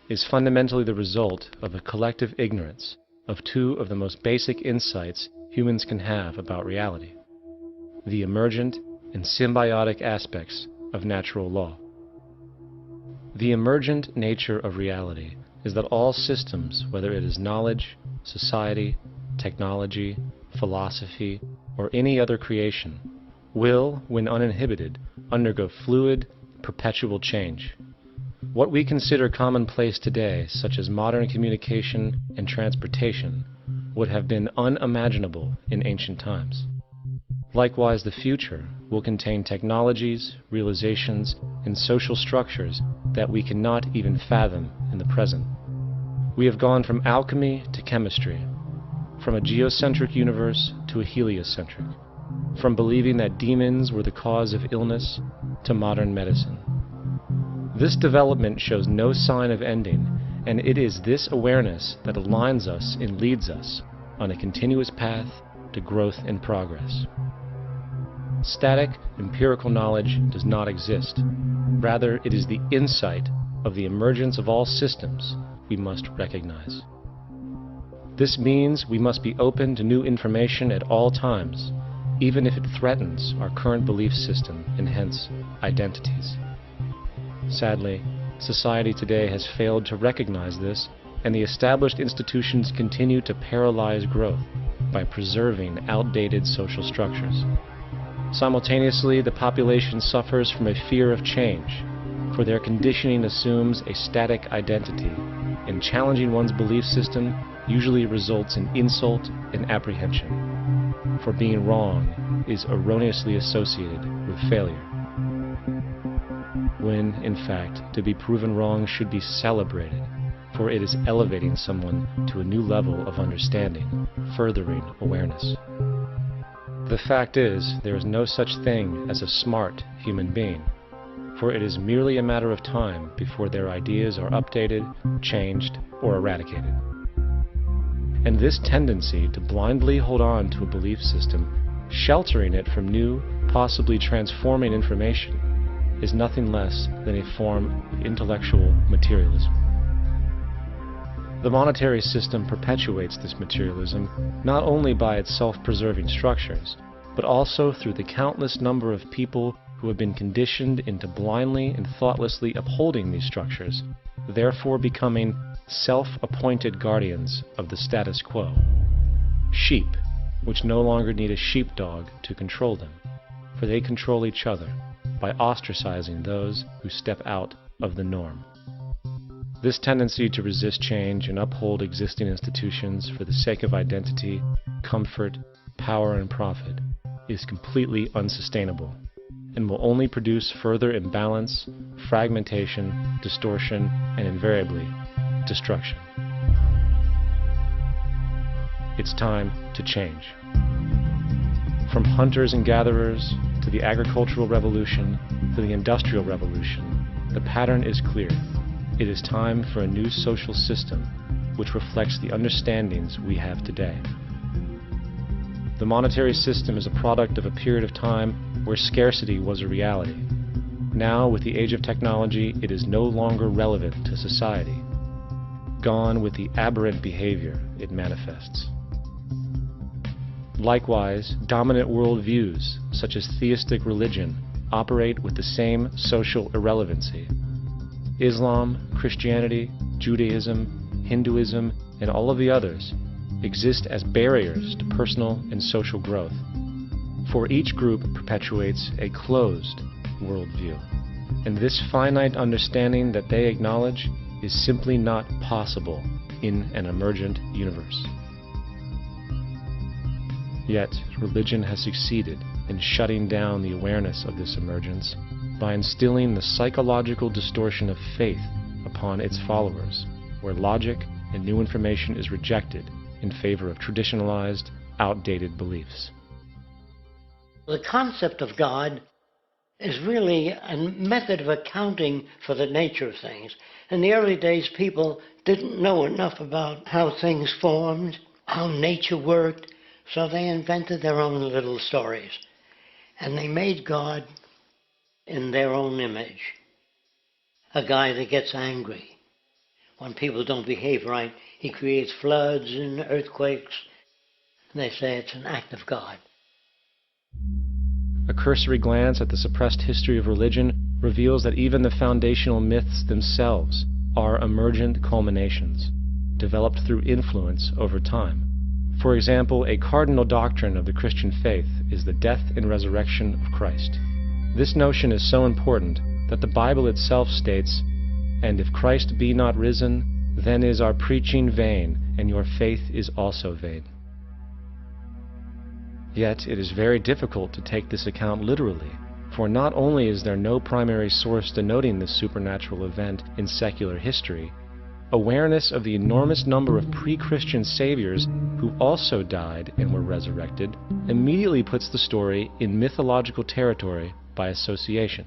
is fundamentally the result of a collective ignorance of two of the most basic insights humans can have about reality: the emergent and symbiotic aspects of natural law. The emergent nature of reality is that all systems, whether it is knowledge, society, technology, philosophy, or any other creation, will, when uninhibited, undergo fluid, perpetual change. What we consider commonplace today, such as modern communication and transportation, would have been unimaginable in ancient times. Likewise, the future will contain technologies, realizations, and social structures that we cannot even fathom in the present. We have gone from alchemy to chemistry, from a geocentric universe to a heliocentric, from believing that demons were the cause of illness to modern medicine. This development shows no sign of ending, and it is this awareness that aligns us and leads us on a continuous path to growth and progress. Static, empirical knowledge does not exist. Rather, it is the insight of the emergence of all systems we must recognize. This means we must be open to new information at all times, even if it threatens our current belief system and hence identities. Sadly, society today has failed to recognize this, and the established institutions continue to paralyze growth by preserving outdated social structures. Simultaneously, the population suffers from a fear of change, for their conditioning assumes a static identity, and challenging one's belief system usually results in insult and apprehension, for being wrong is erroneously associated with failure, when, in fact, to be proven wrong should be celebrated, for it is elevating someone to a new level of understanding, furthering awareness. The fact is, there is no such thing as a smart human being, for it is merely a matter of time before their ideas are updated, changed, or eradicated. And this tendency to blindly hold on to a belief system, sheltering it from new, possibly transforming information, is nothing less than a form of intellectual materialism. The monetary system perpetuates this materialism not only by its self-preserving structures, but also through the countless number of people who have been conditioned into blindly and thoughtlessly upholding these structures, therefore becoming self-appointed guardians of the status quo. Sheep, which no longer need a sheepdog to control them, for they control each other by ostracizing those who step out of the norm. This tendency to resist change and uphold existing institutions for the sake of identity, comfort, power, and profit is completely unsustainable, and will only produce further imbalance, fragmentation, distortion, and invariably, destruction. It's time to change. From hunters and gatherers, to the agricultural revolution, to the industrial revolution, the pattern is clear. It is time for a new social system which reflects the understandings we have today. The monetary system is a product of a period of time where scarcity was a reality. Now, with the age of technology, it is no longer relevant to society. Gone with the aberrant behavior it manifests. Likewise, dominant worldviews, such as theistic religion, operate with the same social irrelevancy. Islam, Christianity, Judaism, Hinduism, and all of the others exist as barriers to personal and social growth, for each group perpetuates a closed worldview, and this finite understanding that they acknowledge is simply not possible in an emergent universe. Yet, religion has succeeded in shutting down the awareness of this emergence by instilling the psychological distortion of faith upon its followers, where logic and new information is rejected in favor of traditionalized, outdated beliefs. The concept of God is really a method of accounting for the nature of things. In the early days, people didn't know enough about how things formed, how nature worked, so they invented their own little stories. And they made God in their own image. A guy that gets angry. When people don't behave right, he creates floods and earthquakes. And they say it's an act of God. A cursory glance at the suppressed history of religion reveals that even the foundational myths themselves are emergent culminations, developed through influence over time. For example, a cardinal doctrine of the Christian faith is the death and resurrection of Christ. This notion is so important that the Bible itself states, "And if Christ be not risen, then is our preaching vain, and your faith is also vain." Yet it is very difficult to take this account literally, for not only is there no primary source denoting this supernatural event in secular history, awareness of the enormous number of pre-Christian saviors who also died and were resurrected immediately puts the story in mythological territory by association.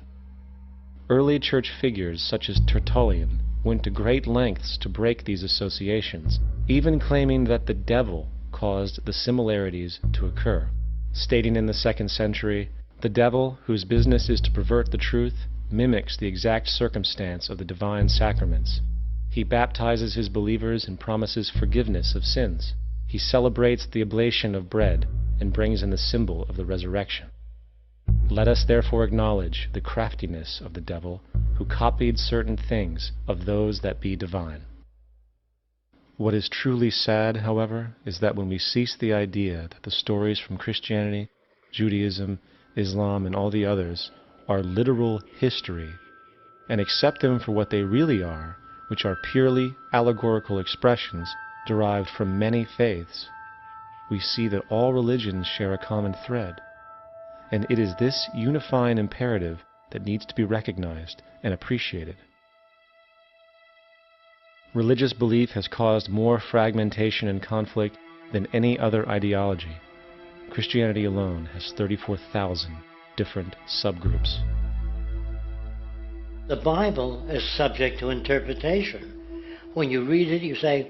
Early church figures such as Tertullian went to great lengths to break these associations, even claiming that the devil caused the similarities to occur, stating in the 2nd century, "The devil, whose business is to pervert the truth, mimics the exact circumstance of the divine sacraments. He baptizes his believers and promises forgiveness of sins. He celebrates the oblation of bread and brings in the symbol of the resurrection. Let us therefore acknowledge the craftiness of the devil, who copied certain things of those that be divine." What is truly sad, however, is that when we cease the idea that the stories from Christianity, Judaism, Islam, and all the others are literal history, and accept them for what they really are, which are purely allegorical expressions, derived from many faiths, we see that all religions share a common thread, and it is this unifying imperative that needs to be recognized and appreciated. Religious belief has caused more fragmentation and conflict than any other ideology. Christianity alone has 34,000 different subgroups. The Bible is subject to interpretation. When you read it, you say,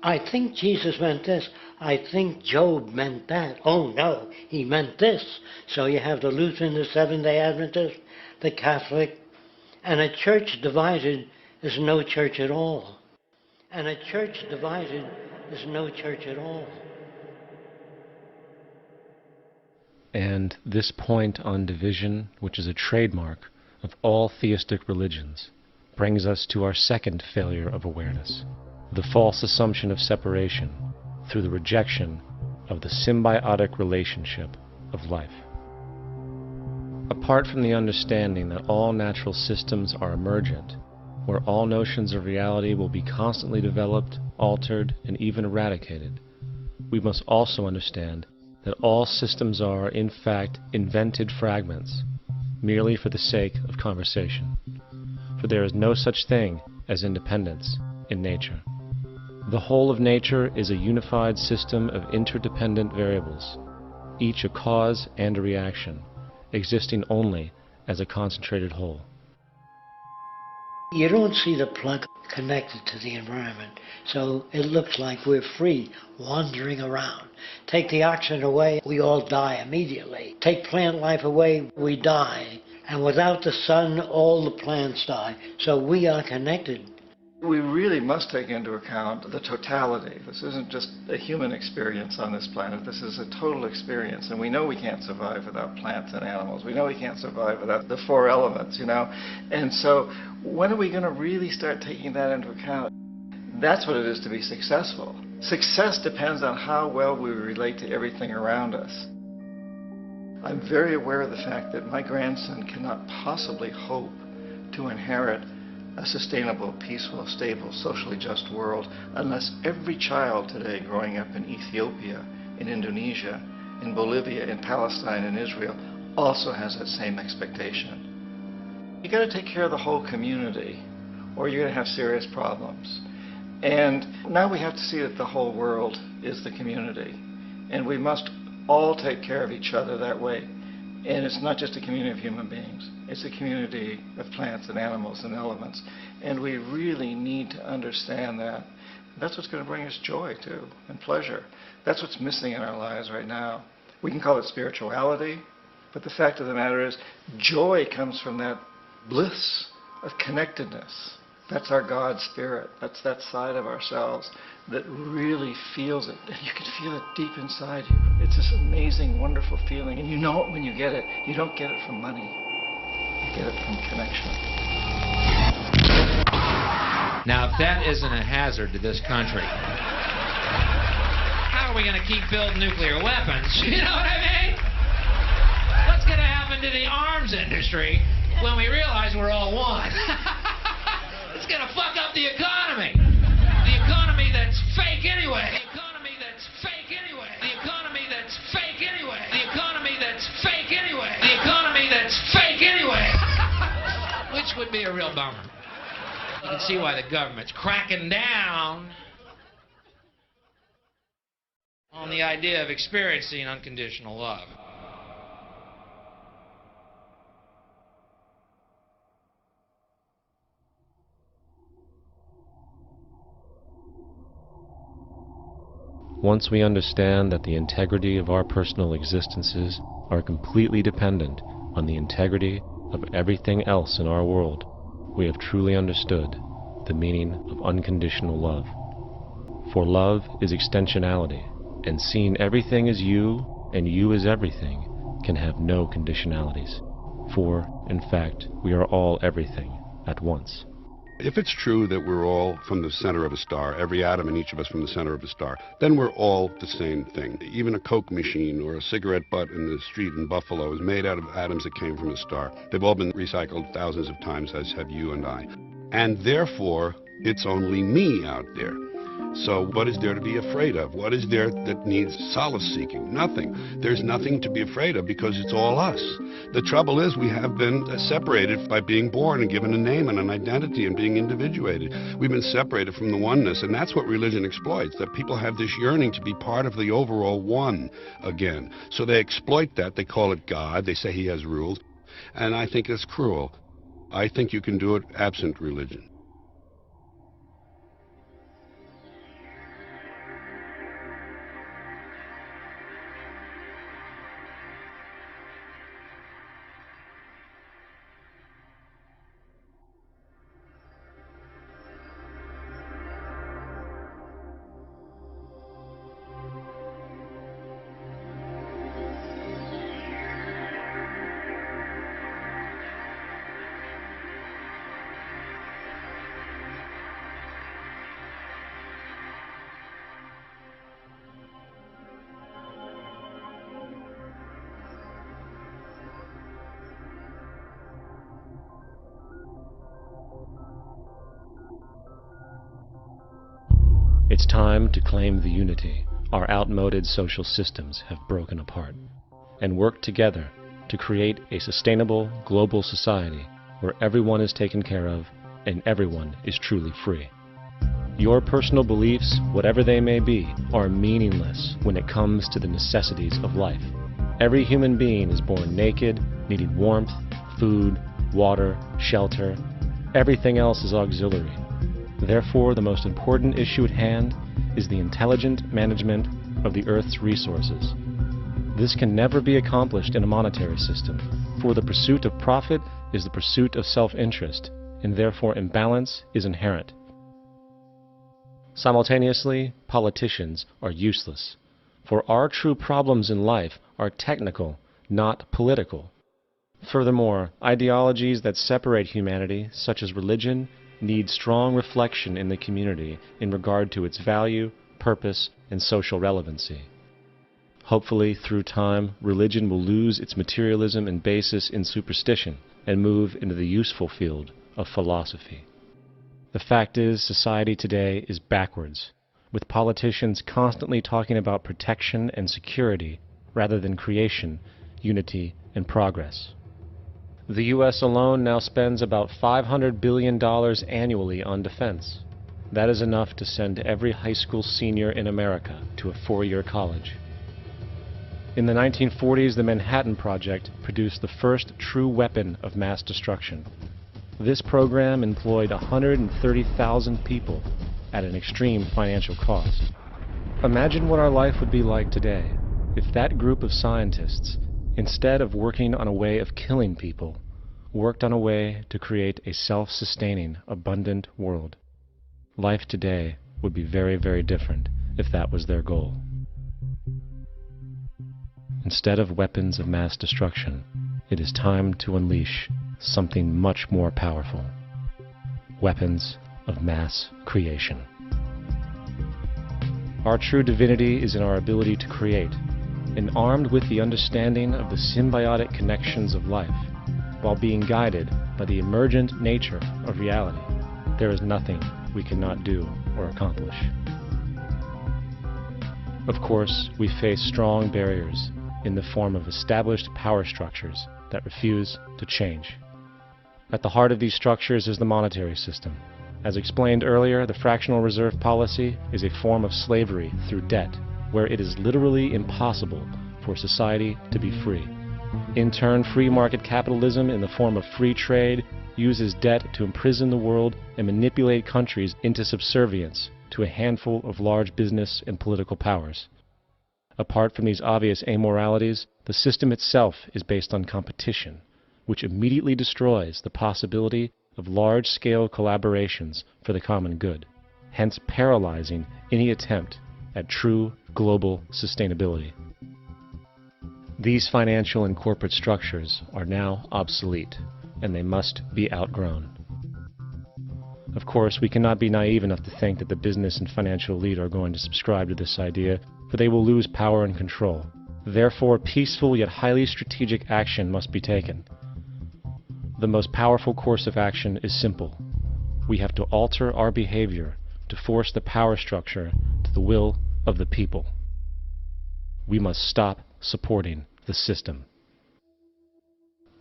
I think Jesus meant this. I think Job meant that. Oh no, he meant this. So you have the Lutheran, the Seventh-day Adventist, the Catholic, and a church divided is no church at all. And a church divided is no church at all. And this point on division, which is a trademark of all theistic religions, brings us to our second failure of awareness, the false assumption of separation through the rejection of the symbiotic relationship of life. Apart from the understanding that all natural systems are emergent, where all notions of reality will be constantly developed, altered, and even eradicated, we must also understand that all systems are, in fact, invented fragments, merely for the sake of conversation. For there is no such thing as independence in nature. The whole of nature is a unified system of interdependent variables, each a cause and a reaction, existing only as a concentrated whole. You don't see the plug connected to the environment, so it looks like we're free, wandering around. Take the oxygen away, we all die immediately. Take plant life away, we die. And without the sun, all the plants die. So we are connected. We really must take into account the totality. This isn't just a human experience on this planet. This is a total experience. And we know we can't survive without plants and animals. We know we can't survive without the four elements, you know. And so when are we going to really start taking that into account? That's what it is to be successful. Success depends on how well we relate to everything around us. I'm very aware of the fact that my grandson cannot possibly hope to inherit a sustainable, peaceful, stable, socially just world unless every child today growing up in Ethiopia, in Indonesia, in Bolivia, in Palestine, in Israel also has that same expectation. You got to take care of the whole community or you're going to have serious problems. And now we have to see that the whole world is the community. And we must all take care of each other that way. And it's not just a community of human beings. It's a community of plants and animals and elements. And we really need to understand that. That's what's going to bring us joy, too, and pleasure. That's what's missing in our lives right now. We can call it spirituality, but the fact of the matter is joy comes from that bliss of connectedness. That's our God spirit. That's that side of ourselves that really feels it. And you can feel it deep inside you. It's this amazing, wonderful feeling. And you know it when you get it. You don't get it from money. You get it from connection. Now, if that isn't a hazard to this country, how are we going to keep building nuclear weapons? You know what I mean? What's going to happen to the arms industry when we realize we're all one? It's going to fuck up the economy. The economy that's fake anyway. The economy that's fake anyway. The economy that's fake anyway. The economy that's fake anyway. The economy that's fake anyway. Which would be a real bummer. You can see why the government's cracking down on the idea of experiencing unconditional love. Once we understand that the integrity of our personal existences are completely dependent on the integrity of everything else in our world, we have truly understood the meaning of unconditional love. For love is extensionality, and seeing everything as you and you as everything can have no conditionalities. For, in fact, we are all everything at once. If it's true that we're all from the center of a star, every atom in each of us from the center of a star, then we're all the same thing. Even a Coke machine or a cigarette butt in the street in Buffalo is made out of atoms that came from a star. They've all been recycled thousands of times, as have you and I. And therefore, it's only me out there. So what is there to be afraid of? What is there that needs solace-seeking? Nothing. There's nothing to be afraid of because it's all us. The trouble is we have been separated by being born and given a name and an identity and being individuated. We've been separated from the oneness, and that's what religion exploits, that people have this yearning to be part of the overall one again. So they exploit that. They call it God. They say he has rules. And I think it's cruel. I think you can do it absent religion. It's time to claim the unity our outmoded social systems have broken apart, and work together to create a sustainable global society where everyone is taken care of and everyone is truly free. Your personal beliefs, whatever they may be, are meaningless when it comes to the necessities of life. Every human being is born naked, needing warmth, food, water, shelter. Everything else is auxiliary. Therefore, the most important issue at hand is the intelligent management of the Earth's resources. This can never be accomplished in a monetary system, for the pursuit of profit is the pursuit of self-interest, and therefore imbalance is inherent. Simultaneously, politicians are useless, for our true problems in life are technical, not political. Furthermore, ideologies that separate humanity, such as religion, need strong reflection in the community in regard to its value, purpose, and social relevancy. Hopefully, through time, religion will lose its materialism and basis in superstition and move into the useful field of philosophy. The fact is, society today is backwards, with politicians constantly talking about protection and security rather than creation, unity, and progress. The U.S. alone now spends about $500 billion annually on defense. That is enough to send every high school senior in America to a 4-year college. In the 1940s, the Manhattan Project produced the first true weapon of mass destruction. This program employed 130,000 people at an extreme financial cost. Imagine what our life would be like today if that group of scientists, instead of working on a way of killing people, worked on a way to create a self-sustaining, abundant world. Life today would be very, very different if that was their goal. Instead of weapons of mass destruction, it is time to unleash something much more powerful. Weapons of mass creation. Our true divinity is in our ability to create, and armed with the understanding of the symbiotic connections of life, while being guided by the emergent nature of reality, there is nothing we cannot do or accomplish. Of course, we face strong barriers in the form of established power structures that refuse to change. At the heart of these structures is the monetary system. As explained earlier, the fractional reserve policy is a form of slavery through debt, where it is literally impossible for society to be free. In turn, free market capitalism in the form of free trade uses debt to imprison the world and manipulate countries into subservience to a handful of large business and political powers. Apart from these obvious amoralities, the system itself is based on competition, which immediately destroys the possibility of large-scale collaborations for the common good, hence paralyzing any attempt at true global sustainability. These financial and corporate structures are now obsolete, and they must be outgrown. Of course, we cannot be naive enough to think that the business and financial elite are going to subscribe to this idea, for they will lose power and control. Therefore, peaceful yet highly strategic action must be taken. The most powerful course of action is simple. We have to alter our behavior to force the power structure to the will of the people. We must stop supporting the system.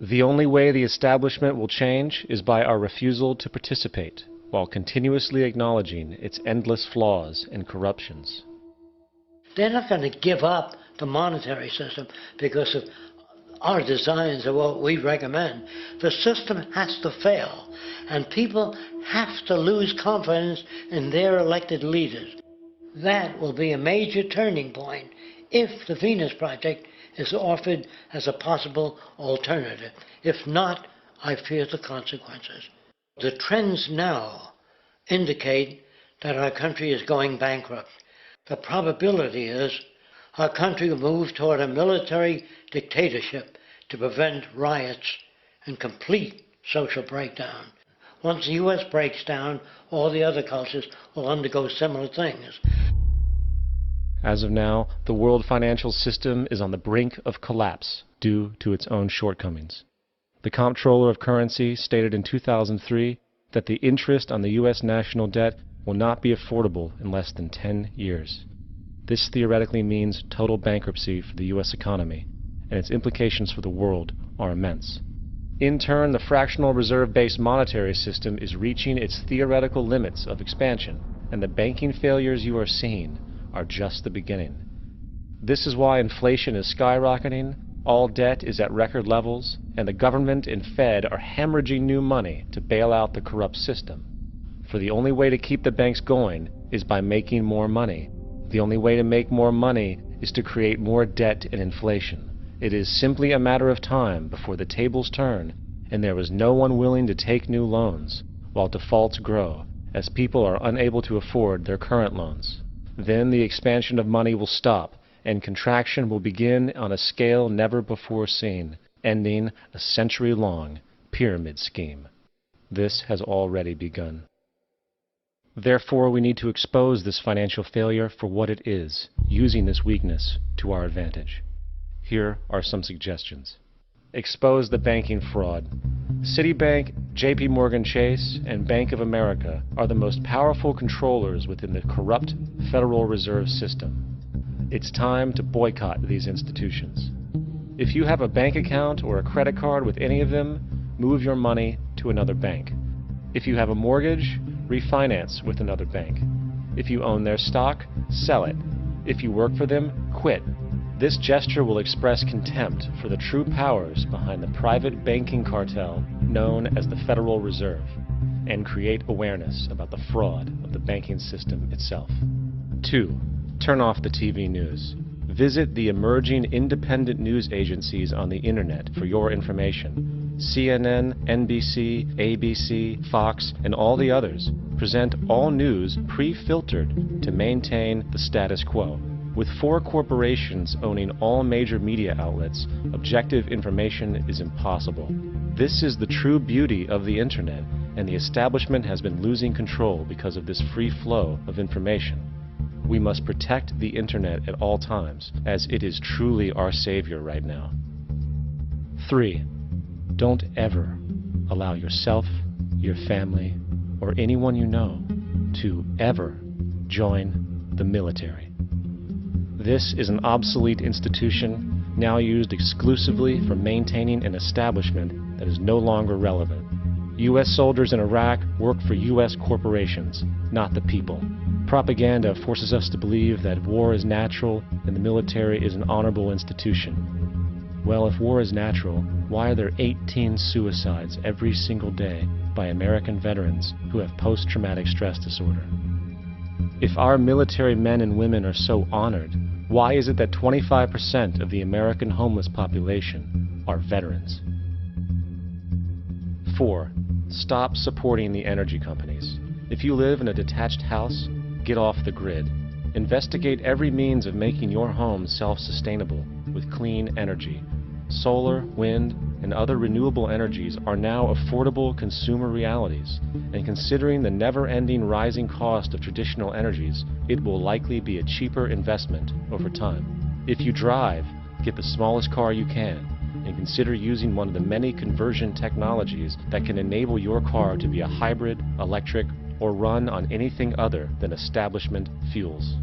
The only way the establishment will change is by our refusal to participate, while continuously acknowledging its endless flaws and corruptions. They're not going to give up the monetary system because of our designs of what we recommend. The system has to fail, and people have to lose confidence in their elected leaders. That will be a major turning point if the Venus Project is offered as a possible alternative. If not, I fear the consequences. The trends now indicate that our country is going bankrupt. The probability is our country will move toward a military dictatorship to prevent riots and complete social breakdown. Once the U.S. breaks down, all the other cultures will undergo similar things. As of now, the world financial system is on the brink of collapse due to its own shortcomings. The Comptroller of Currency stated in 2003 that the interest on the U.S. national debt will not be affordable in less than 10 years. This theoretically means total bankruptcy for the U.S. economy, and its implications for the world are immense. In turn, the fractional reserve-based monetary system is reaching its theoretical limits of expansion, and the banking failures you are seeing are just the beginning. This is why inflation is skyrocketing, all debt is at record levels, and the government and Fed are hemorrhaging new money to bail out the corrupt system. For the only way to keep the banks going is by making more money. The only way to make more money is to create more debt and inflation. It is simply a matter of time before the tables turn and there is no one willing to take new loans, while defaults grow, as people are unable to afford their current loans. Then the expansion of money will stop, and contraction will begin on a scale never before seen, ending a century-long pyramid scheme. This has already begun. Therefore, we need to expose this financial failure for what it is, using this weakness to our advantage. Here are some suggestions. Expose the banking fraud. Citibank, JP Morgan Chase, and Bank of America are the most powerful controllers within the corrupt Federal Reserve System. It's time to boycott these institutions. If you have a bank account or a credit card with any of them, move your money to another bank. If you have a mortgage, refinance with another bank. If you own their stock, sell it. If you work for them, quit. This gesture will express contempt for the true powers behind the private banking cartel known as the Federal Reserve, and create awareness about the fraud of the banking system itself. 2. Turn off the TV news. Visit the emerging independent news agencies on the internet for your information. CNN, NBC, ABC, Fox, and all the others present all news pre-filtered to maintain the status quo. With 4 corporations owning all major media outlets, objective information is impossible. This is the true beauty of the internet, and the establishment has been losing control because of this free flow of information. We must protect the internet at all times, as it is truly our savior right now. 3. Don't ever allow yourself, your family, or anyone you know to ever join the military. This is an obsolete institution now used exclusively for maintaining an establishment that is no longer relevant. U.S. soldiers in Iraq work for U.S. corporations, not the people. Propaganda forces us to believe that war is natural and the military is an honorable institution. Well, if war is natural, why are there 18 suicides every single day by American veterans who have post-traumatic stress disorder? If our military men and women are so honored, why is it that 25% of the American homeless population are veterans? 4. Stop supporting the energy companies. If you live in a detached house, get off the grid. Investigate every means of making your home self-sustainable with clean energy. Solar, wind, and other renewable energies are now affordable consumer realities, and considering the never-ending rising cost of traditional energies, it will likely be a cheaper investment over time. If you drive, get the smallest car you can, and consider using one of the many conversion technologies that can enable your car to be a hybrid, electric, or run on anything other than establishment fuels.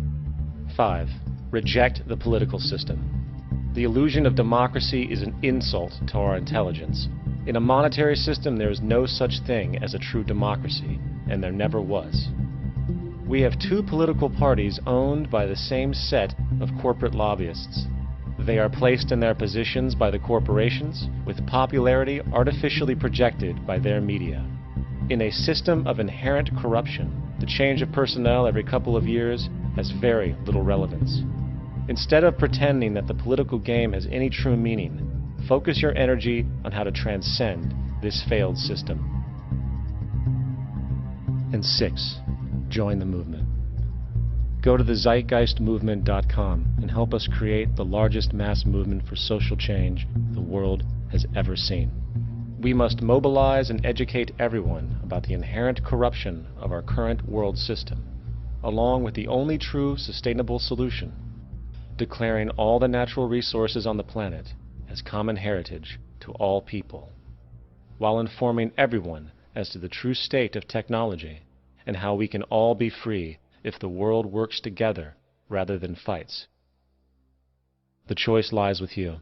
5. Reject the political system. The illusion of democracy is an insult to our intelligence. In a monetary system, there is no such thing as a true democracy, and there never was. We have two political parties owned by the same set of corporate lobbyists. They are placed in their positions by the corporations, with popularity artificially projected by their media. In a system of inherent corruption, the change of personnel every couple of years has very little relevance. Instead of pretending that the political game has any true meaning, focus your energy on how to transcend this failed system. And 6. Join the movement. Go to thezeitgeistmovement.com and help us create the largest mass movement for social change the world has ever seen. We must mobilize and educate everyone about the inherent corruption of our current world system, along with the only true sustainable solution, declaring all the natural resources on the planet as common heritage to all people, while informing everyone as to the true state of technology and how we can all be free if the world works together rather than fights. The choice lies with you.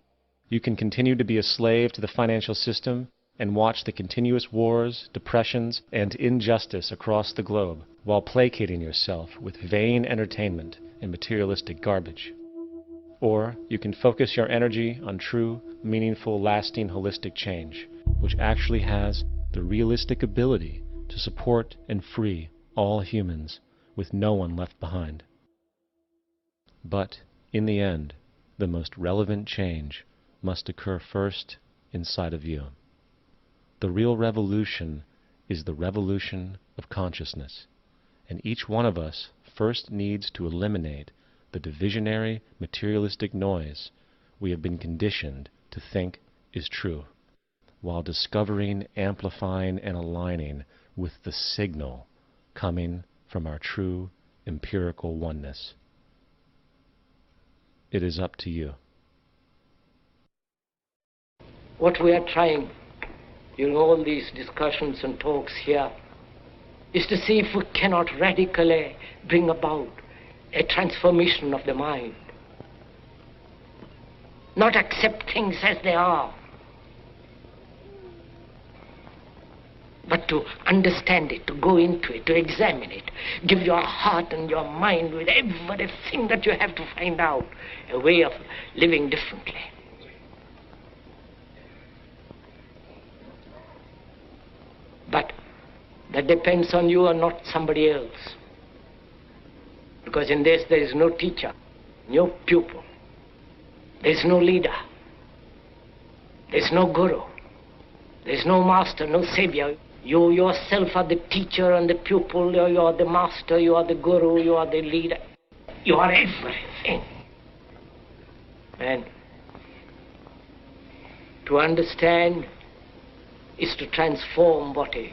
You can continue to be a slave to the financial system and watch the continuous wars, depressions, and injustice across the globe while placating yourself with vain entertainment and materialistic garbage. Or you can focus your energy on true, meaningful, lasting, holistic change, which actually has the realistic ability to support and free all humans with no one left behind. But, in the end, the most relevant change must occur first inside of you. The real revolution is the revolution of consciousness, and each one of us first needs to eliminate the divisionary, materialistic noise we have been conditioned to think is true, while discovering, amplifying, and aligning with the signal coming from our true empirical oneness. It is up to you. What we are trying in all these discussions and talks here is to see if we cannot radically bring about a transformation of the mind. Not accept things as they are, but to understand it, to go into it, to examine it. Give your heart and your mind with everything that you have to find out a way of living differently. But that depends on you and not somebody else. Because in this there is no teacher, no pupil, there is no leader, there is no guru, there is no master, no savior. You yourself are the teacher and the pupil, you are the master, you are the guru, you are the leader. You are everything. And to understand is to transform what is.